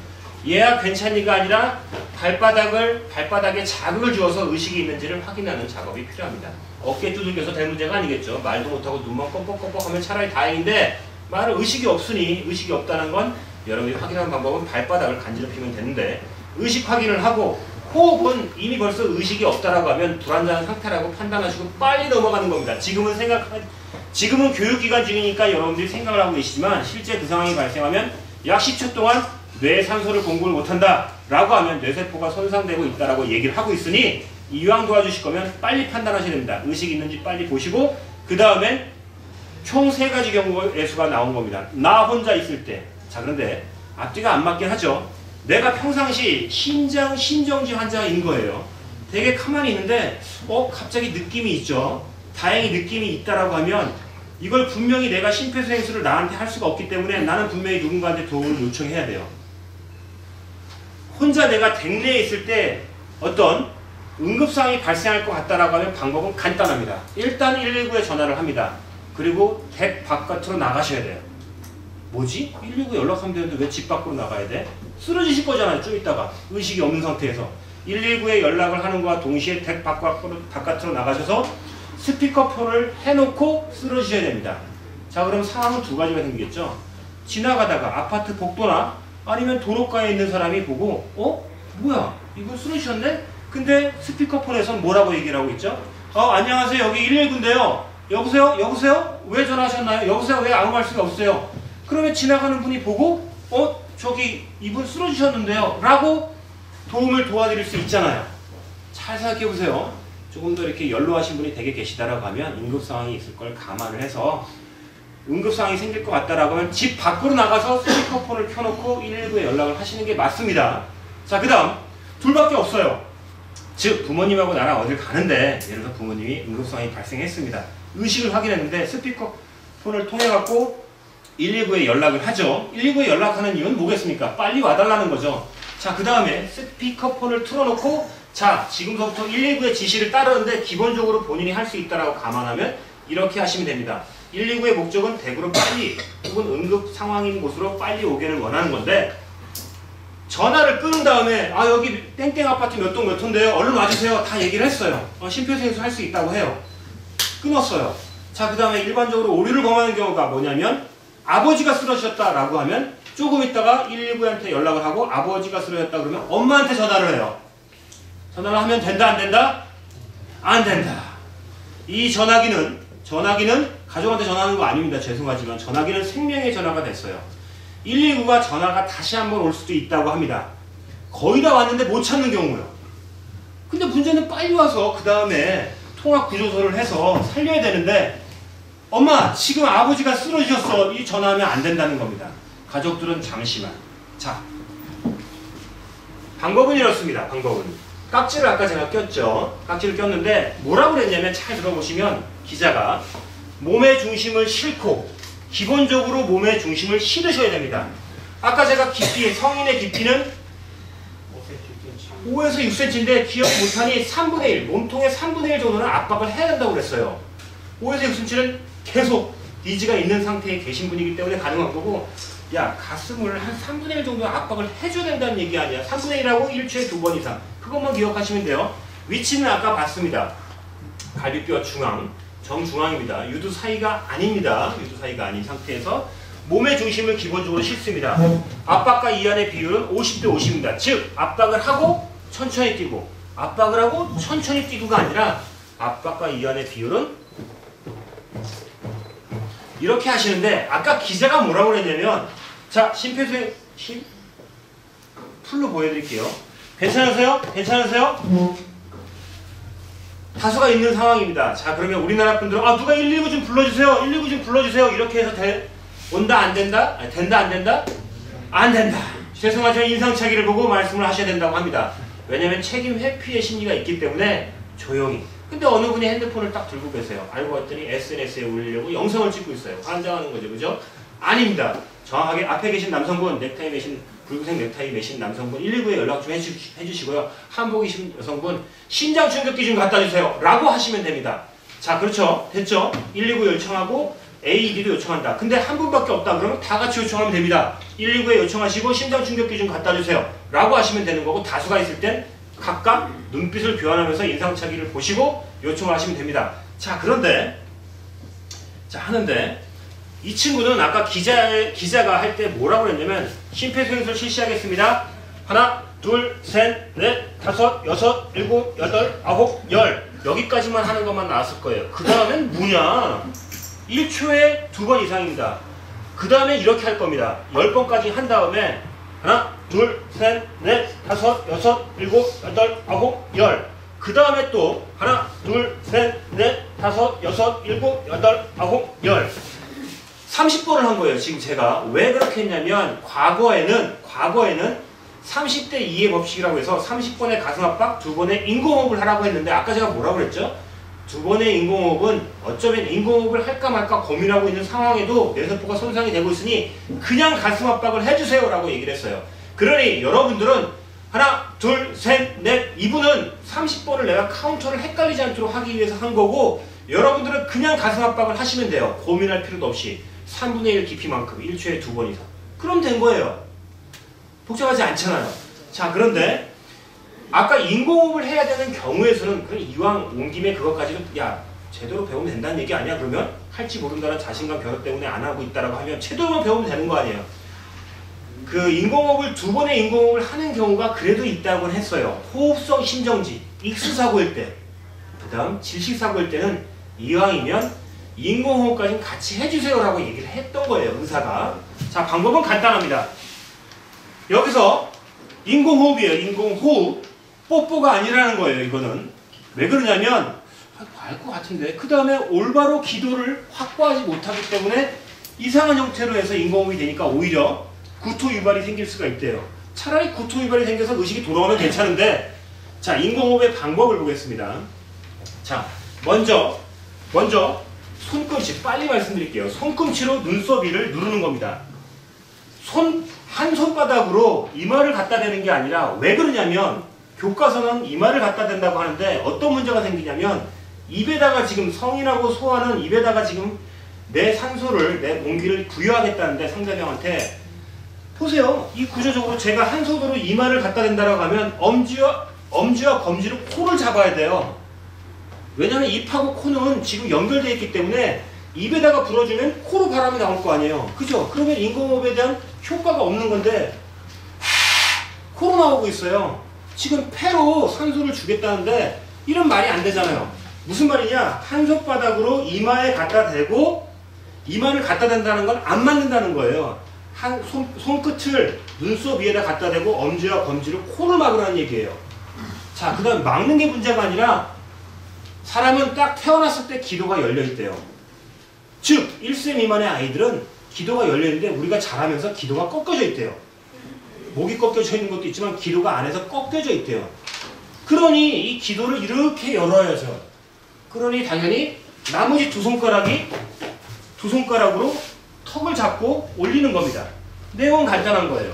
얘야 괜찮니가 아니라 발바닥에 자극을 주어서 의식이 있는지를 확인하는 작업이 필요합니다. 어깨 두들겨서 될 문제가 아니겠죠. 말도 못하고 눈만 껌뻑껌뻑 하면 차라리 다행인데, 말은 의식이 없으니, 의식이 없다는 건 여러분이 확인하는 방법은 발바닥을 간지럽히면 되는데, 의식 확인을 하고 호흡은 이미 벌써 의식이 없다라고 하면 불안정한 상태라고 판단하시고 빨리 넘어가는 겁니다. 지금은 교육기간 중이니까 여러분들이 생각을 하고 계시지만 실제 그 상황이 발생하면 약 10초 동안 뇌산소를 공급을 못한다 라고 하면 뇌세포가 손상되고 있다라고 얘기를 하고 있으니 이왕 도와주실 거면 빨리 판단하셔야 됩니다. 의식이 있는지 빨리 보시고 그 다음엔 총 3가지 경우의 수가 나온 겁니다. 나 혼자 있을 때. 자, 그런데 앞뒤가 안 맞긴 하죠. 내가 평상시 심정지 환자인 거예요. 되게 가만히 있는데 갑자기 느낌이 있죠. 다행히 느낌이 있다라고 하면 이걸 분명히 내가 심폐소생술을 나한테 할 수가 없기 때문에 나는 분명히 누군가한테 도움을 요청해야 돼요. 혼자 내가 댕내에 있을 때 어떤 응급상황이 발생할 것 같다라고 하면 방법은 간단합니다. 일단 119에 전화를 합니다. 그리고 댁 바깥으로 나가셔야 돼요. 뭐지? 119에 연락하면 되는데 왜 집 밖으로 나가야 돼? 쓰러지실 거잖아요. 좀 있다가 의식이 없는 상태에서 119에 연락을 하는 것과 동시에 댁 바깥으로 나가셔서 스피커폰을 해놓고 쓰러지셔야 됩니다. 자, 그럼 상황은 2가지가 생기겠죠. 지나가다가 아파트 복도나 아니면 도로가에 있는 사람이 보고 뭐야? 이분 쓰러지셨네? 근데 스피커폰에서 뭐라고 얘기를 하고 있죠? 안녕하세요. 여기 119인데요. 여보세요? 여보세요? 왜 전화하셨나요? 여보세요? 왜 아무 말씀이 없어요? 그러면 지나가는 분이 보고 저기 이분 쓰러지셨는데요 라고 도움을 도와드릴 수 있잖아요. 잘 생각해보세요. 조금 더 이렇게 연로하신 분이 되게 계시다라고 하면 응급상황이 있을 걸 감안을 해서 응급상황이 생길 것 같다라고 하면 집 밖으로 나가서 스피커폰을 켜놓고 119에 연락을 하시는 게 맞습니다. 자, 그 다음 2밖에 없어요. 즉 부모님하고 나랑 어딜 가는데 예를 들어 부모님이 응급상황이 발생했습니다. 의식을 확인했는데 스피커폰을 통해 갖고 119에 연락을 하죠. 119에 연락하는 이유는 뭐겠습니까? 빨리 와달라는 거죠. 자, 그 다음에 스피커폰을 틀어놓고 자, 지금부터 119의 지시를 따르는데 기본적으로 본인이 할 수 있다라고 감안하면 이렇게 하시면 됩니다. 119의 목적은 대구로 빨리 혹은 응급 상황인 곳으로 빨리 오기를 원하는 건데 전화를 끊은 다음에 여기 땡땡 아파트 몇 동 몇 호인데요. 얼른 와주세요. 다 얘기를 했어요. 심폐소생술 할 수 있다고 해요. 끊었어요. 자, 그 다음에 일반적으로 오류를 범하는 경우가 뭐냐면 아버지가 쓰러지셨다라고 하면 조금 있다가 119한테 연락을 하고 아버지가 쓰러졌다 그러면 엄마한테 전화를 해요. 전화를 하면 된다 안 된다? 안 된다. 이 전화기는 가족한테 전화하는 거 아닙니다. 죄송하지만 전화기는 생명의 전화가 됐어요. 119가 전화가 다시 한번 올 수도 있다고 합니다. 거의 다 왔는데 못 찾는 경우요. 근데 문제는 빨리 와서 그 다음에 통합구조소를 해서 살려야 되는데 엄마 지금 아버지가 쓰러지셨어. 이 전화하면 안 된다는 겁니다. 가족들은 잠시만. 자, 방법은 이렇습니다. 방법은 깍지를 아까 제가 꼈죠. 깍지를 꼈는데 뭐라고 그랬냐면 잘 들어보시면 기자가 몸의 중심을 싣고 기본적으로 몸의 중심을 실으셔야 됩니다. 아까 제가 깊이, 성인의 깊이는 5에서 6cm인데 기억 못하니 3분의 1, 몸통의 3분의 1 정도는 압박을 해야 된다고 그랬어요. 5에서 6cm는 계속 니즈가 있는 상태에 계신 분이기 때문에 가능한 거고 야, 가슴을 한 3분의 1 정도 압박을 해줘야 된다는 얘기 아니야. 3분의 1하고 1초에 2번 이상. 그것만 기억하시면 돼요. 위치는 아까 봤습니다. 갈비뼈 중앙, 정중앙입니다. 유두 사이가 아닙니다. 유두 사이가 아닌 상태에서 몸의 중심을 기본적으로 싣습니다. 압박과 이완의 비율은 50대 50입니다. 즉 압박을 하고 천천히 뛰고 압박을 하고 천천히 뛰고가 아니라 압박과 이완의 비율은 이렇게 하시는데 아까 기자가 뭐라고 그랬냐면 자, 심폐소생 풀로 보여드릴게요. 괜찮으세요? 괜찮으세요? 다수가 있는 상황입니다. 자, 그러면 우리나라 분들은 누가 119 좀 불러주세요. 119 좀 불러주세요. 이렇게 해서 온다 안 된다? 아니, 된다 안 된다? 안 된다. 죄송하지만 인상착의를 보고 말씀을 하셔야 된다고 합니다. 왜냐면 책임 회피의 심리가 있기 때문에 조용히. 근데 어느 분이 핸드폰을 딱 들고 계세요. 알고 봤더니 SNS에 올리려고 영상을 찍고 있어요. 환장하는 거죠. 그죠? 아닙니다. 정확하게 앞에 계신 남성분, 넥타이 매신, 붉은색 넥타이 매신 남성분 119에 연락 좀 해주시고요. 한복이신 여성분 심장 충격기 좀 갖다 주세요. 라고 하시면 됩니다. 자, 그렇죠. 됐죠? 119 요청하고 AED도 요청한다. 근데 한 분밖에 없다. 그러면 다 같이 요청하면 됩니다. 119에 요청하시고 심장 충격기 좀 갖다 주세요. 라고 하시면 되는 거고 다수가 있을 땐 각각 눈빛을 교환하면서 인상착의를 보시고 요청을 하시면 됩니다. 자, 그런데 하는데 이 친구는 아까 기자가 할 때 뭐라고 그랬냐면 심폐소생술 실시하겠습니다. 하나, 둘, 셋, 넷, 다섯, 여섯, 일곱, 여덟, 아홉, 열 여기까지만 하는 것만 나왔을 거예요. 그 다음엔 뭐냐? 1초에 2번 이상입니다. 그 다음에 이렇게 할 겁니다. 10번까지 한 다음에 하나, 둘, 셋, 넷, 다섯, 여섯, 일곱, 여덟, 아홉, 열. 그 다음에 또 하나, 둘, 셋, 넷, 다섯, 여섯, 일곱, 여덟, 아홉, 열. 30번을 한 거예요. 지금 제가 왜 그렇게 했냐면 과거에는 30대 2의 법칙이라고 해서 30번의 가슴 압박, 2번의 인공호흡을 하라고 했는데 아까 제가 뭐라고 그랬죠? 2번의 인공호흡은 어쩌면 인공호흡을 할까 말까 고민하고 있는 상황에도 뇌세포가 손상이 되고 있으니 그냥 가슴 압박을 해주세요 라고 얘기를 했어요. 그러니 여러분들은 하나, 둘, 셋, 넷, 이분은 30번을 내가 카운터를 헷갈리지 않도록 하기 위해서 한 거고 여러분들은 그냥 가슴 압박을 하시면 돼요. 고민할 필요도 없이 3분의 1 깊이만큼 1초에 2번 이상. 그럼 된 거예요. 복잡하지 않잖아요. 자, 그런데 아까 인공호흡을 해야 되는 경우에서는 그럼 이왕 온 김에 그것까지도 야 제대로 배우면 된다는 얘기 아니야? 그러면 할지 모른다는 자신감 결여 때문에 안 하고 있다라고 하면 제대로만 배우면 되는 거 아니에요? 그 인공호흡을 2번의 인공호흡을 하는 경우가 그래도 있다고 했어요. 호흡성 심정지, 익수사고일 때, 그 다음 질식사고일 때는 이왕이면 인공호흡까지는 같이 해주세요라고 얘기를 했던 거예요, 의사가. 자, 방법은 간단합니다. 여기서 인공호흡이에요, 인공호흡. 뽀뽀가 아니라는 거예요, 이거는. 왜 그러냐면, 알 것 같은데, 그 다음에 올바로 기도를 확보하지 못하기 때문에 이상한 형태로 해서 인공호흡이 되니까 오히려 구토 유발이 생길 수가 있대요. 차라리 구토 유발이 생겨서 의식이 돌아오면 괜찮은데, 자, 인공호흡의 방법을 보겠습니다. 자, 먼저 손꿈치, 빨리 말씀드릴게요. 손꿈치로 눈썹 위를 누르는 겁니다. 한 손바닥으로 이마를 갖다 대는 게 아니라 왜 그러냐면 교과서는 이마를 갖다 댄다고 하는데 어떤 문제가 생기냐면 입에다가 지금 성인하고 소아는 입에다가 지금 내 산소를, 내 공기를 부여하겠다는데 상대방한테 보세요. 이 구조적으로 제가 한 손으로 이마를 갖다 댄다라고 하면 엄지와 검지로 코를 잡아야 돼요. 왜냐면 입하고 코는 지금 연결되어 있기 때문에 입에다가 불어주면 코로 바람이 나올 거 아니에요. 그죠? 그러면 인공호흡에 대한 효과가 없는 건데 코로 나오고 있어요. 지금 폐로 산소를 주겠다는데 이런 말이 안 되잖아요. 무슨 말이냐? 한 손바닥으로 이마에 갖다 대고 이마를 갖다 댄다는 건 안 맞는다는 거예요. 한 손끝을 눈썹 위에다 갖다 대고 엄지와 검지로 코를 막으라는 얘기예요. 자, 그 다음 막는 게 문제가 아니라 사람은 딱 태어났을 때 기도가 열려있대요. 즉 1세 미만의 아이들은 기도가 열려있는데 우리가 자라면서 기도가 꺾여져 있대요. 목이 꺾여져 있는 것도 있지만 기도가 안에서 꺾여져 있대요. 그러니 이 기도를 이렇게 열어야죠. 그러니 당연히 나머지 두 손가락으로 턱을 잡고 올리는 겁니다. 내용은 간단한 거예요.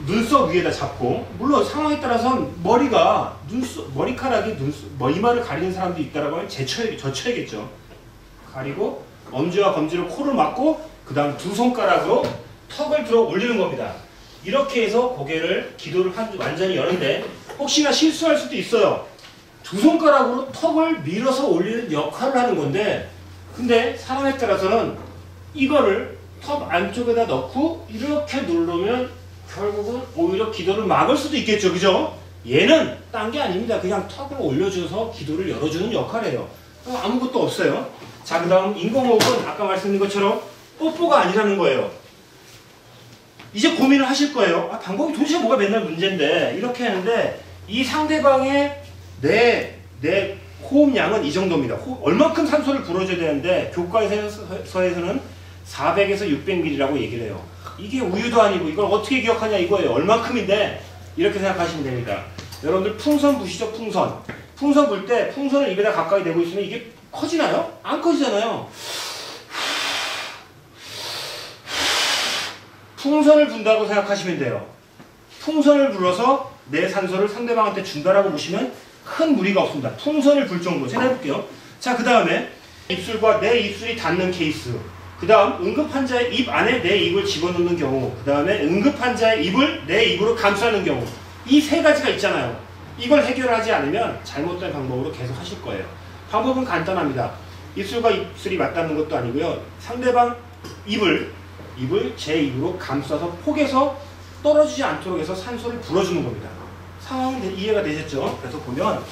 눈썹 위에다 잡고, 물론 상황에 따라서는 머리카락이 이마를 가리는 사람도 있다라고 하면 젖혀야겠죠. 가리고 엄지와 검지로 코를 막고 그 다음 두 손가락으로 턱을 들어 올리는 겁니다. 이렇게 해서 고개를 기도를 완전히 여는데 혹시나 실수할 수도 있어요. 두 손가락으로 턱을 밀어서 올리는 역할을 하는 건데 근데 사람에 따라서는 이거를 턱 안쪽에다 넣고 이렇게 누르면 결국은 오히려 기도를 막을 수도 있겠죠. 그죠? 얘는 딴 게 아닙니다. 그냥 턱을 올려줘서 기도를 열어주는 역할이에요. 아무것도 없어요. 자, 그 다음 인공호흡은 아까 말씀드린 것처럼 뽀뽀가 아니라는 거예요. 이제 고민을 하실 거예요. 아, 방법이 도대체 뭐가 맨날 문제인데 이렇게 하는데 이 상대방의 내 호흡량은 이 정도입니다. 얼만큼 산소를 불어줘야 되는데 교과서에서는 400에서 600ml라고 얘기를 해요. 이게 우유도 아니고 이걸 어떻게 기억하냐 이거예요. 얼만큼인데 이렇게 생각하시면 됩니다. 여러분들 풍선 부시죠? 풍선 불 때 풍선을 입에다 가까이 대고 있으면 이게 커지나요? 안 커지잖아요. 풍선을 분다고 생각하시면 돼요. 풍선을 불어서 내 산소를 상대방한테 준다라고 보시면 큰 무리가 없습니다. 풍선을 불 정도. 제가 해볼게요. 자, 그 다음에 입술과 내 입술이 닿는 케이스. 그 다음 응급환자의 입 안에 내 입을 집어넣는 경우. 그 다음에 응급환자의 입을 내 입으로 감싸는 경우. 이 세 가지가 있잖아요. 이걸 해결하지 않으면 잘못된 방법으로 계속 하실 거예요. 방법은 간단합니다. 입술과 입술이 맞닿는 것도 아니고요. 상대방 입을 제 입으로 감싸서 폭에서 떨어지지 않도록 해서 산소를 불어주는 겁니다. 상황은 이해가 되셨죠? 그래서 보면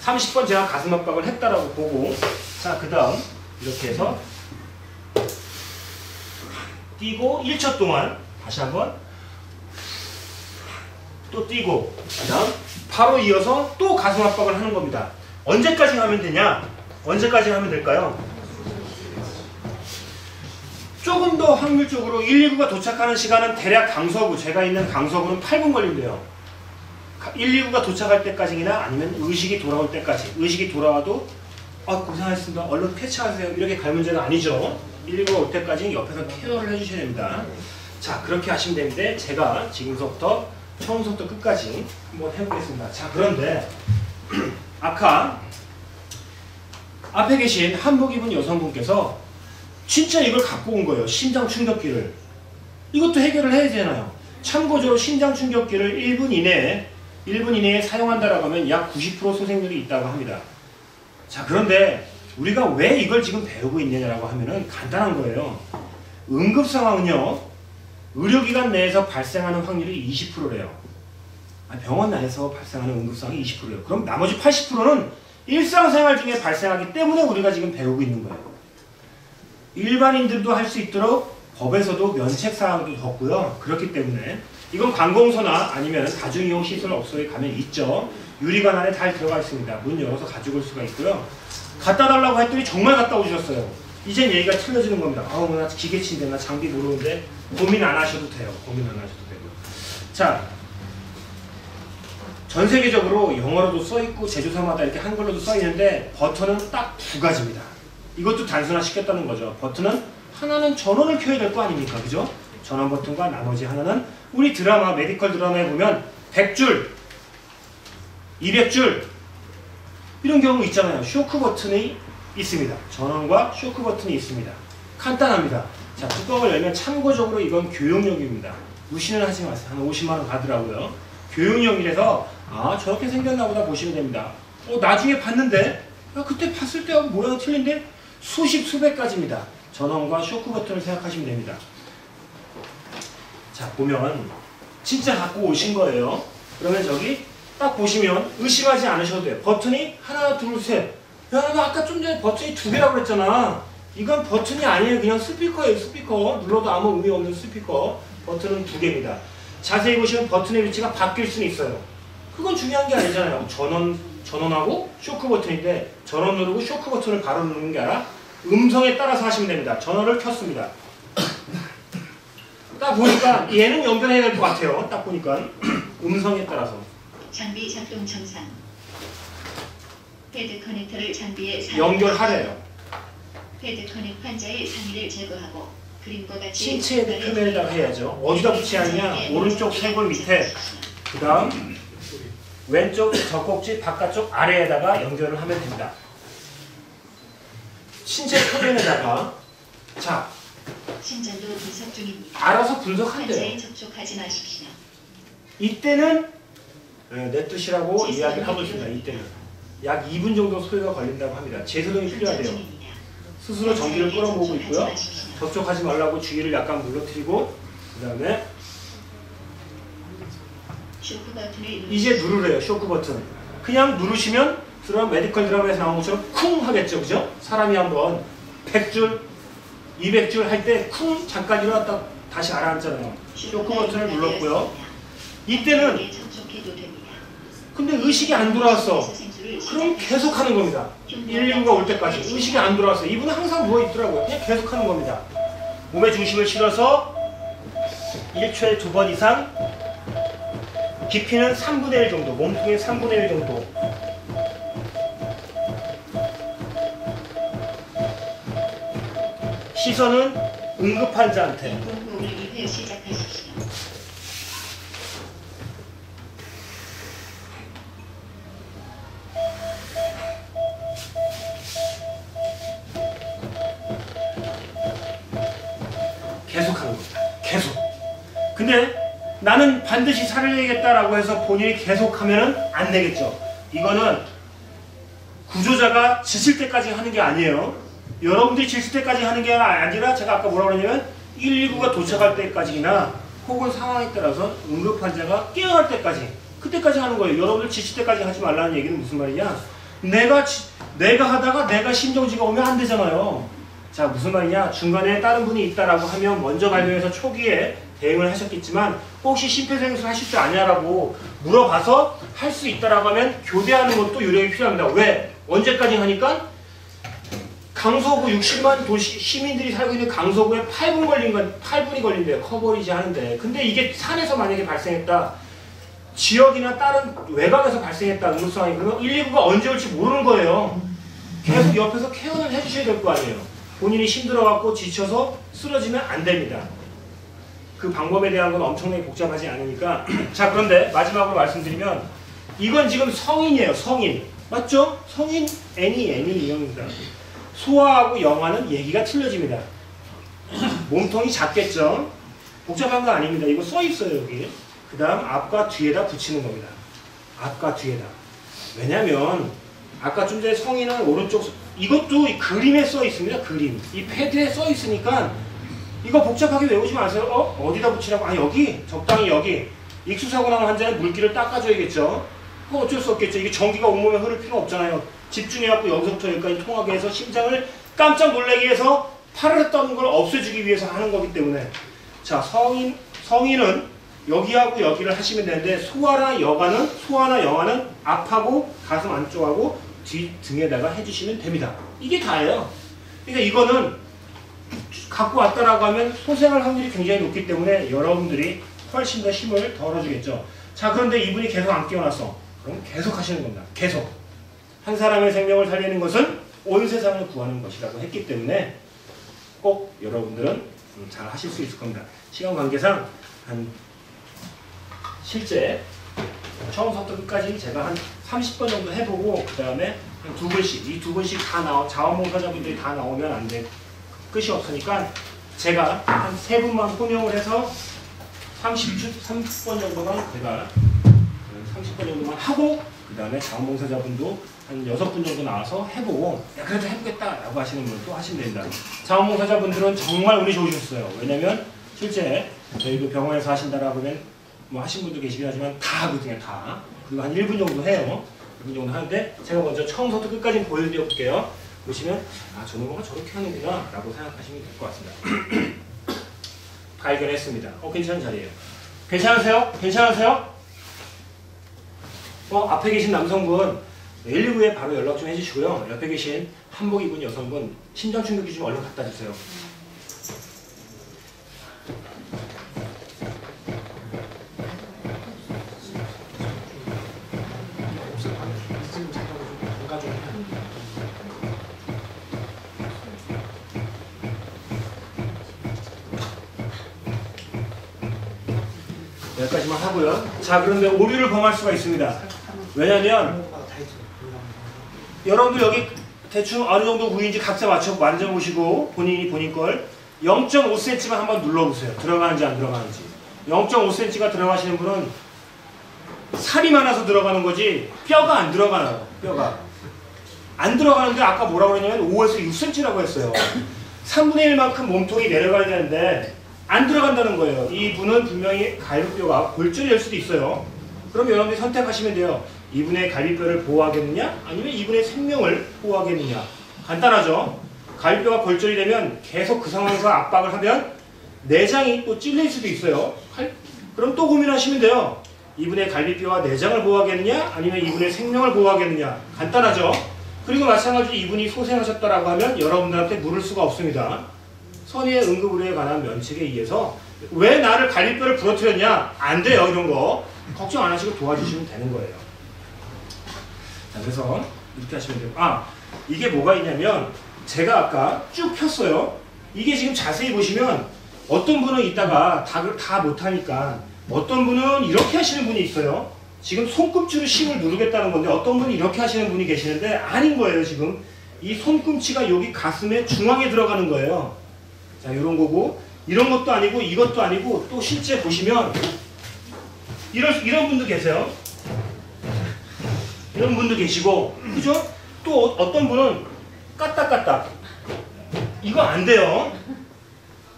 30번 제가 가슴 압박을 했다라고 보고 자, 그 다음 이렇게 해서 뛰고 1초 동안 다시 한번 또 뛰고 그다음 바로 이어서 또 가슴 압박을 하는 겁니다. 언제까지 하면 되냐? 언제까지 하면 될까요? 조금 더 확률적으로 119가 도착하는 시간은 대략 강서구, 제가 있는 강서구는 8분 걸린대요. 119가 도착할 때까지나 아니면 의식이 돌아올 때까지. 의식이 돌아와도 고생하셨습니다. 얼른 쾌차하세요. 이렇게 갈 문제는 아니죠. 119가 올 때까지 옆에서 케어를 해주셔야 됩니다. 자, 그렇게 하시면 되는데 제가 지금부터 처음부터 끝까지 한번 해보겠습니다. 자, 그런데 아까 앞에 계신 한복 입은 여성분께서 진짜 이걸 갖고 온 거예요. 심장 충격기를. 이것도 해결을 해야 되잖아요. 참고적으로 심장 충격기를 1분 이내에 사용한다라고 하면 약 90% 소생률이 있다고 합니다. 자, 그런데 우리가 왜 이걸 지금 배우고 있느냐라고 하면은 간단한 거예요. 응급 상황은요, 의료기관 내에서 발생하는 확률이 20%래요. 병원 내에서 발생하는 응급 상황이 20%예요. 그럼 나머지 80%는 일상생활 중에 발생하기 때문에 우리가 지금 배우고 있는 거예요. 일반인들도 할 수 있도록 법에서도 면책사항도 뒀고요. 그렇기 때문에 이건 관공서나 아니면 다중이용시설업소에 가면 있죠. 유리관 안에 잘 들어가 있습니다. 문 열어서 가지고 올 수가 있고요. 갖다 달라고 했더니 정말 갖다 오셨어요. 이젠 얘기가 틀려지는 겁니다. 나 기계치인데 나 장비 모르는데 고민 안 하셔도 돼요. 고민 안 하셔도 되고. 자, 전 세계적으로 영어로도 써있고 제조사마다 이렇게 한글로도 써있는데 버튼은 딱 두 가지입니다. 이것도 단순화시켰다는 거죠. 버튼은 하나는 전원을 켜야 될 거 아닙니까? 그죠? 전원 버튼과 나머지 하나는 우리 드라마, 메디컬 드라마에 보면 100줄, 200줄 이런 경우 있잖아요. 쇼크 버튼이 있습니다. 전원과 쇼크 버튼이 있습니다. 간단합니다. 자, 뚜껑을 열면 참고적으로 이건 교육용입니다. 무시는 하지 마세요. 한 50만원 가더라고요. 교육용이라서 저렇게 생겼나 보다 보시면 됩니다. 나중에 봤는데 그때 봤을 때하고 모양이 틀린데 수십 수백 가지입니다. 전원과 쇼크 버튼을 생각하시면 됩니다. 자, 보면 진짜 갖고 오신 거예요. 그러면 저기 딱 보시면 의심하지 않으셔도 돼요. 버튼이 하나, 둘, 셋. 나 아까 좀 전에 버튼이 두 개라고 그랬잖아. 이건 버튼이 아니에요. 그냥 스피커예요. 스피커. 눌러도 아무 의미 없는 스피커. 버튼은 두 개입니다. 자세히 보시면 버튼의 위치가 바뀔 수는 있어요. 그건 중요한 게 아니잖아요. 전원하고 쇼크 버튼인데 전원 누르고 쇼크 버튼을 바로 누르는 게 아니라 음성에 따라서 하시면 됩니다. 전원을 켰습니다. 딱 보니까 얘는 연결해야 될 것 같아요. 딱 보니까 음성에 따라서. 장비 작동 정상. 패드 커넥터를 장비에 연결하래요. 패드 커넥 환자의 상의를 제거하고 그림과 같이 신체 표면에다가 해야죠. 어디다 붙여야 하느냐? 오른쪽 쇄골 밑에, 그 다음 왼쪽 젖꼭지 바깥쪽 아래에다가 연결을 하면 됩니다. 신체 표면에다가. 자, 심전도 분석 중입니다. 알아서 분석한대요. 환자에 접촉하지 마십시오. 이때는 냅두시라고 이야기를 하고 있습니다. 이때는 약 2분 정도 소요가 걸린다고 합니다. 재소동이 필요하대요. 스스로 전기를 끌어모으고 있고요. 접촉하지 말라고 주의를 약간 물러뜨리고, 그 다음에 이제 누르래요. 쇼크 버튼. 그냥 누르시면 메디컬 드라마에서 나온 것처럼 쿵 하겠죠. 그죠? 사람이 한번 100줄, 200줄 할 때 쿵 잠깐 일어났다 다시 가라앉잖아요. 쇼크 버튼을 눌렀고요. 이때는 근데 의식이 안 돌아왔어. 그럼 계속 하는 겁니다. 119가 올 때까지 의식이 안 돌아왔어요. 이분은 항상 누워있더라고요. 그냥 계속 하는 겁니다. 몸의 중심을 실어서 1초에 2번 이상, 깊이는 3분의 1 정도, 몸통의 3분의 1 정도. 시선은 응급 환자한테. 계속 하는 겁니다. 계속. 근데 나는 반드시 살려야겠다라고 해서 본인이 계속하면 안 되겠죠. 이거는 구조자가 지칠 때까지 하는 게 아니에요. 여러분들이 지칠 때까지 하는 게 아니라 제가 아까 뭐라고 그러냐면 119가 도착할 때까지나 혹은 상황에 따라서 응급 환자가 깨어날 때까지, 그때까지 하는 거예요. 여러분들 지칠 때까지 하지 말라는 얘기는 무슨 말이냐? 내가 하다가 내가 심정지가 오면 안 되잖아요. 자, 무슨 말이냐? 중간에 다른 분이 있다라고 하면 먼저 발견해서 초기에 대응을 하셨겠지만 혹시 심폐소생술 하실 줄 아냐라고 물어봐서 할 수 있다라고 하면 교대하는 것도 요령이 필요합니다. 왜? 언제까지 하니까? 강서구 60만 도시 시민들이 살고 있는 강서구에 8분이 걸린대요. 커버리지 하는데. 근데 이게 산에서 만약에 발생했다. 지역이나 다른 외곽에서 발생했다. 응급상황이. 그러면 119가 언제 올지 모르는 거예요. 계속 옆에서 케어는 해주셔야 될 거 아니에요. 본인이 힘들어갖고 지쳐서 쓰러지면 안 됩니다. 그 방법에 대한 건 엄청나게 복잡하지 않으니까. 자, 그런데 마지막으로 말씀드리면 이건 지금 성인이에요. 성인. 맞죠? 성인 애니 유형입니다. 소아하고 영아는 얘기가 틀려집니다. 몸통이 작겠죠? 복잡한 거 아닙니다. 이거 써 있어요, 여기. 그 다음 앞과 뒤에다 붙이는 겁니다. 앞과 뒤에다. 왜냐면 아까 좀 전에 성인은 오른쪽, 이것도 이 그림에 써 있습니다. 그림. 이 패드에 써 있으니까 이거 복잡하게 외우지 마세요. 어디다 붙이라고? 아, 여기? 적당히 여기. 익수사고 난 환자는 물기를 닦아줘야겠죠. 그거 어쩔 수 없겠죠. 이게 전기가 온몸에 흐를 필요 없잖아요. 집중해갖고 여기서부터 여기까지 통하게 해서 심장을 깜짝 놀라게 해서 파르르 떠는 걸 없애주기 위해서 하는 거기 때문에. 자, 성인은 여기하고 여기를 하시면 되는데 소아나 영아는 앞하고 가슴 안쪽하고 뒤 등에다가 해주시면 됩니다. 이게 다예요. 그러니까 이거는 갖고 왔다라고 하면 소생할 확률이 굉장히 높기 때문에 여러분들이 훨씬 더 힘을 덜어주겠죠. 자, 그런데 이분이 계속 안 깨어났어. 그럼 계속 하시는 겁니다. 계속. 한 사람의 생명을 살리는 것은 온 세상을 구하는 것이라고 했기 때문에 꼭 여러분들은 잘 하실 수 있을 겁니다. 시간 관계상 실제 처음부터 끝까지 제가 한 30번 정도 해보고 그 다음에 한 2분씩, 이 2분씩 다 자원봉사자분들이 다 나오면 안 돼. 끝이 없으니까 제가 한 3분만 혼용을 해서 30번 정도만 제가 30번 정도만 하고 그 다음에 자원봉사자분도 한 6분 정도 나와서 해보고 야, 그래도 해보겠다 라고 하시는 분 또 하시면 됩니다. 자원봉사자분들은 정말 운이 좋으셨어요. 왜냐면 실제 저희 그 병원에서 하신다라고 하면 뭐 하신 분도 계시긴 하지만 다 하거든요. 다. 그리고 한 1분 정도 해요. 1분 정도 하는데 제가 먼저 처음부터 끝까지 보여드려 볼게요. 보시면 아, 저놈가 저렇게 하는구나 라고 생각하시면 될 것 같습니다. 발견했습니다. 괜찮은 자리예요. 괜찮으세요? 괜찮으세요? 앞에 계신 남성분 119에 바로 연락 좀 해주시고요. 옆에 계신 한복 입은 여성분 심장충격기 좀 얼른 갖다 주세요. 여기까지만 하고요. 자, 그런데 오류를 범할 수가 있습니다. 왜냐면 여러분들 여기 대충 어느 정도 부위인지 각자 맞춰 만져보시고 본인 걸 0.5cm만 한번 눌러보세요. 들어가는지 안 들어가는지. 0.5cm가 들어가시는 분은 살이 많아서 들어가는 거지 뼈가 안 들어가요. 뼈가 안 들어가는데 아까 뭐라고 그랬냐면 5에서 6cm라고 했어요. 3분의 1만큼 몸통이 내려가야 되는데 안 들어간다는 거예요. 이분은 분명히 갈비뼈가 골절이 될 수도 있어요. 그럼 여러분들이 선택하시면 돼요. 이분의 갈비뼈를 보호하겠느냐? 아니면 이분의 생명을 보호하겠느냐? 간단하죠? 갈비뼈가 골절이 되면 계속 그 상황에서 압박을 하면 내장이 또 찔릴 수도 있어요. 그럼 또 고민하시면 돼요. 이분의 갈비뼈와 내장을 보호하겠느냐? 아니면 이분의 생명을 보호하겠느냐? 간단하죠? 그리고 마찬가지로 이분이 소생하셨다라고 하면 여러분들한테 물을 수가 없습니다. 선의의 응급의료에 관한 면책에 의해서 왜 나를 갈비뼈를 부러뜨렸냐? 안 돼요. 이런 거 걱정 안 하시고 도와주시면 되는 거예요. 자, 그래서 이렇게 하시면 돼요. 이게 뭐가 있냐면 제가 아까 쭉 폈어요. 이게 지금 자세히 보시면 어떤 분은 이따가 다 못하니까 어떤 분은 이렇게 하시는 분이 있어요. 지금 손꿈치로 힘을 누르겠다는 건데 어떤 분은 이렇게 하시는 분이 계시는데 아닌 거예요. 지금 이 손꿈치가 여기 가슴의 중앙에 들어가는 거예요. 자, 이런 거고 이런 것도 아니고 이것도 아니고 또 실제 보시면 이런 분도 계세요. 이런 분도 계시고 그죠? 또 어떤 분은 까딱까딱 이거 안 돼요.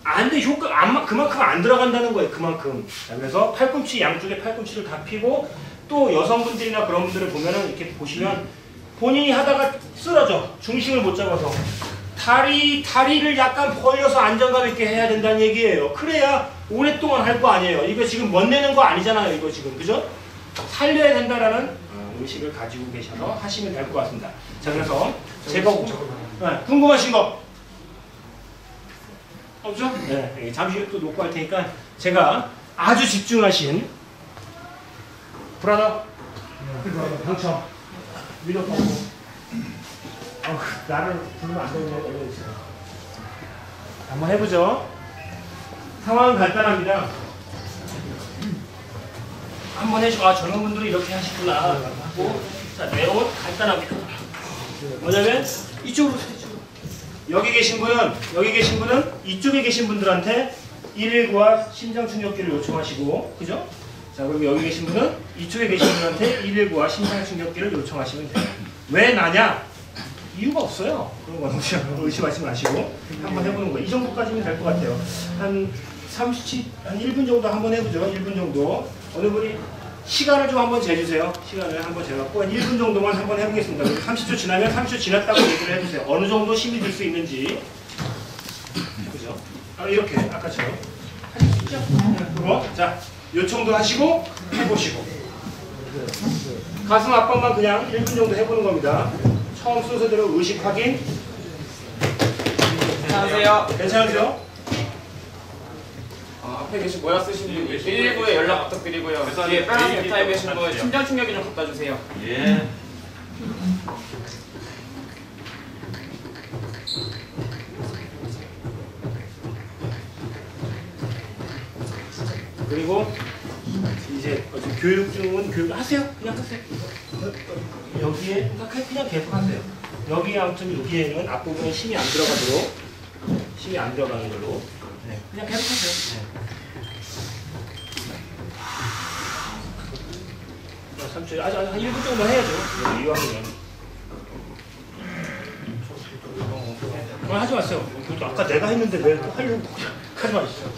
안 돼. 그만큼 안 들어간다는 거예요. 그만큼. 자, 그래서 팔꿈치 양쪽에 팔꿈치를 다 펴고 또 여성분들이나 그런 분들을 보면은 이렇게 보시면 본인이 하다가 쓰러져. 중심을 못 잡아서 다리를 약간 벌려서 안정감 있게 해야 된다는 얘기예요. 그래야 오랫동안 할 거 아니에요. 이거 지금 멋내는 거 아니잖아요. 이거 지금. 그죠? 살려야 된다라는 의식을 가지고 계셔서 하시면 될 것 같습니다. 자, 그래서 제가 궁금하신 거 없죠? 네, 잠시 또 놓고 할 테니까 제가 아주 집중하신 브라더 당첨 위로 뻗고 나를 부르면 안 되는 애가 있어요. 한번 해보죠. 상황은 간단합니다. 한번 해줘. 젊은 분들이 이렇게 하시구나 하고, 자, 내용은 간단합니다. 뭐냐면 이쪽으로 여기 계신 분은 이쪽에 계신 분들한테 119와 심장충격기를 요청하시고, 그죠? 자, 그리고 여기 계신 분은 이쪽에 계신 분한테 119와 심장충격기를 요청하시면 돼요. 왜 나냐? 이유가 없어요. 그런 건 의심하지 마시고 한번 해보는 거예요. 이 정도까지면 될 것 같아요. 한 1분 정도 한번 해보죠. 1분 정도. 어느 분이 시간을 좀 한번 재주세요. 시간을 한번 재갖고 한 1분 정도만 한번 해보겠습니다. 30초 지나면 30초 지났다고 얘기를 해주세요. 어느 정도 힘이 들 수 있는지. 그죠? 이렇게 아까처럼 하실 수 있죠? 그거 자 요청도 하시고 해보시고 가슴 압박만 그냥 1분 정도 해보는 겁니다. 처음 순서대로 의식 확인. 안녕하세요. 괜찮으세요? 앞에 계신 모야 쓰신 분 119에 연락 부탁드리고요. 뒤에 빨간색 넥타이 계신 분 심장 충격기 좀 갖다 주세요. 예. 그리고 이제 교육 중은 교육하세요. 그냥 하세요. 여기에 그냥 계속 하세요. 여기 아무튼 여기에는 앞부분에 힘이 안 들어가도록 힘이 안 들어가는 걸로 그냥 계속 하세요. 3초 아주 한 1분 정도 해야죠. 이왕이면 하지 마세요. 아까 내가 했는데 왜 또 하려고 하지 마시죠.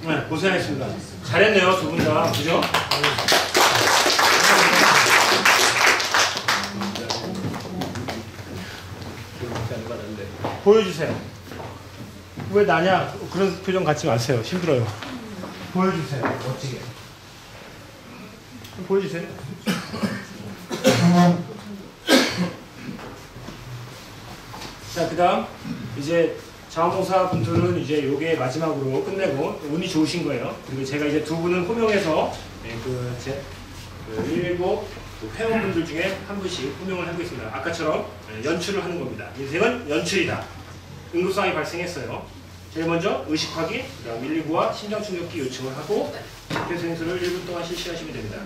네, 고생하셨습니다. 잘했네요, 두 분 다. 그죠? 보여주세요. 왜 나냐? 그런 표정 갖지 마세요. 힘들어요. 보여주세요. 멋지게. 보여주세요. 자, 그 다음 이제 자원봉사 분들은 이제 요게 마지막으로 끝내고 운이 좋으신 거예요. 그리고 제가 이제 두 분은 호명해서 제 119 회원분들 중에 한 분씩 호명을 하고 있습니다. 아까처럼 연출을 하는 겁니다. 인생은 연출이다. 응급상황이 발생했어요. 제일 먼저 의식 확인, 그 다음 119와 심장충격기 요청을 하고 집회 수행소를 1분 동안 실시하시면 됩니다.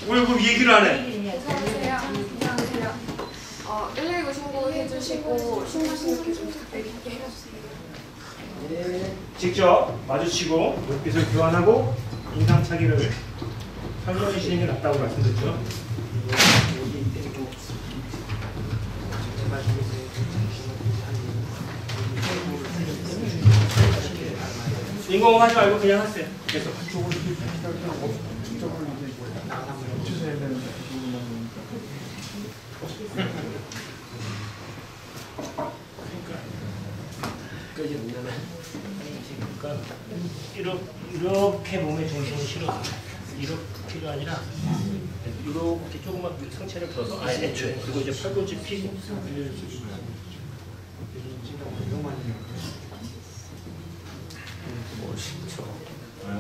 왜 그 얘기를 안 해? 안녕하세요. 119 신고해 주시고 심장충격기 좀 부탁드릴게 해주세요. 직접 마주치고 눈빛을 교환하고 인상착의를 설명해 주시는 게 낫다고 말씀드렸죠. 인공호흡 하지 말고 그냥 하세요. 계속. 이렇게 몸에 중심을 실어서 이렇게가 아니라 이렇게 조금만 상체를 들어서 애초에 그리고 이제 팔꿈치 피고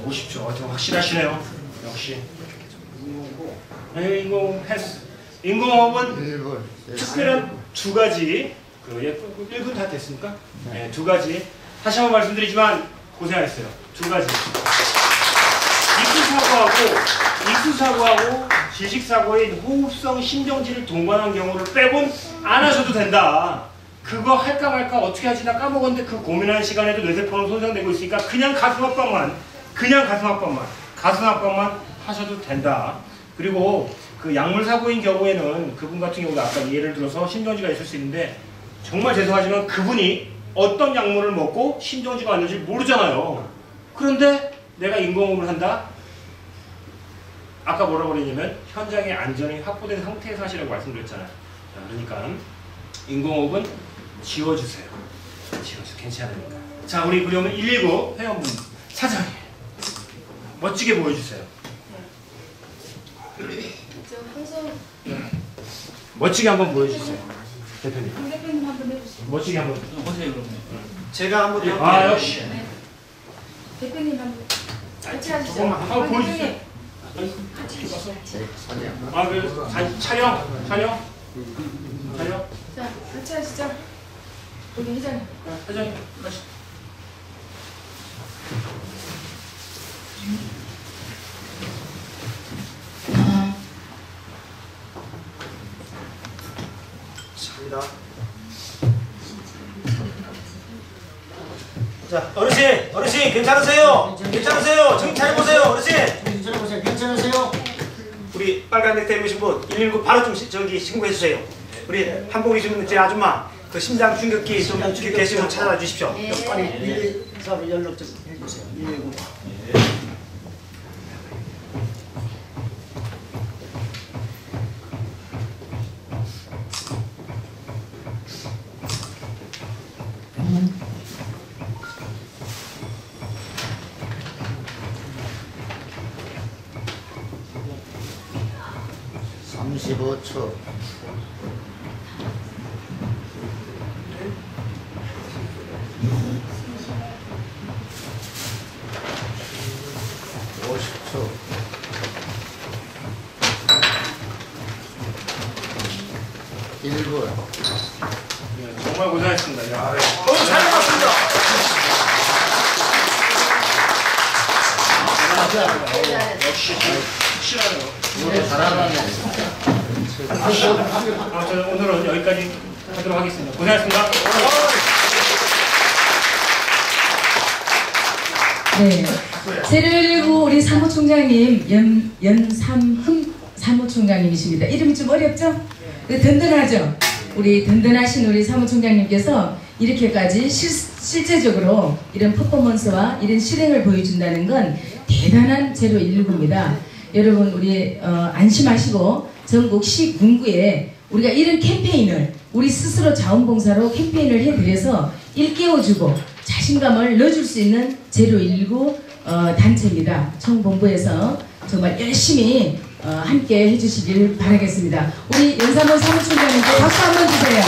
50초 좀 확실하시네요. 역시 인공호흡 패스. 인공호흡은 특별한 두 가지 1분 다 됐습니까? 네, 두 가지 다시 한번 말씀드리지만 고생하셨어요. 두 가지 익수사고하고 질식사고인 호흡성 심정지를 동반한 경우를 빼곤 안 하셔도 된다. 그거 할까 말까 어떻게 하지 나 까먹었는데 그 고민하는 시간에도 뇌세포는 손상되고 있으니까 그냥 가슴 압박만 하셔도 된다. 그리고 그 약물 사고인 경우에는 그분 같은 경우도 아까 예를 들어서 심정지가 있을 수 있는데 정말 죄송하지만 그분이 어떤 약물을 먹고 심정지가 왔는지 모르잖아요. 그런데 내가 인공호흡을 한다? 아까 뭐라고 그랬냐면 현장의 안전이 확보된 상태에서 하시라고 말씀드렸잖아요. 자, 그러니까 인공호흡은 지워주세요. 지워주세요. 괜찮으니까. 자, 우리 그러면 119 회원분 사장님 멋지게 보여주세요. 저 항상 멋지게 한번 보여주세요. 대표님. 강 대표님 한번 해주세요. 멋지게 한번. 보세요 그러면. 제가 한번 해볼게요. 아, 역시. 대표님 한번 같이 하시죠. 조금만 한번 강 보여주세요. 대표님. 아, 그 촬영. 자, 같이 하시죠. 우리 회장님. 사장님. 다시. 갑니다. 자, 어르신 괜찮으세요? 정신 차려보세요, 어르신. 괜찮으세요? 우리 빨간 넥타이 입으신 분 119 바로 좀 저기 신고해 주세요. 우리 한복 입으신 제 아줌마 그 심장 충격기 좀 계시면 찾아와 주십시오. 빨리 114로 연락 좀 해주세요. 119. (35초) (50초) (1분) 정말 고생하셨습니다. 야, 너무 잘 먹었습니다. 역시 확실하네요. 잘하네. 저는 오늘은 여기까지 하도록 하겠습니다. 고생하셨습니다. 네. 제119 우리 사무총장님 연삼흠 사무총장님이십니다. 이름이 좀 어렵죠? 든든하죠? 우리 든든하신 우리 사무총장님께서 이렇게까지 실제적으로 이런 퍼포먼스와 이런 실행을 보여준다는 건 대단한 제119입니다. 여러분 우리 안심하시고 전국 시군구에 우리가 이런 캠페인을 우리 스스로 자원봉사로 캠페인을 해드려서 일깨워주고 자신감을 넣어줄 수 있는 제119 단체입니다. 총본부에서 정말 열심히 함께 해주시길 바라겠습니다. 우리 연삼원 사무총장님께 박수 한번 주세요.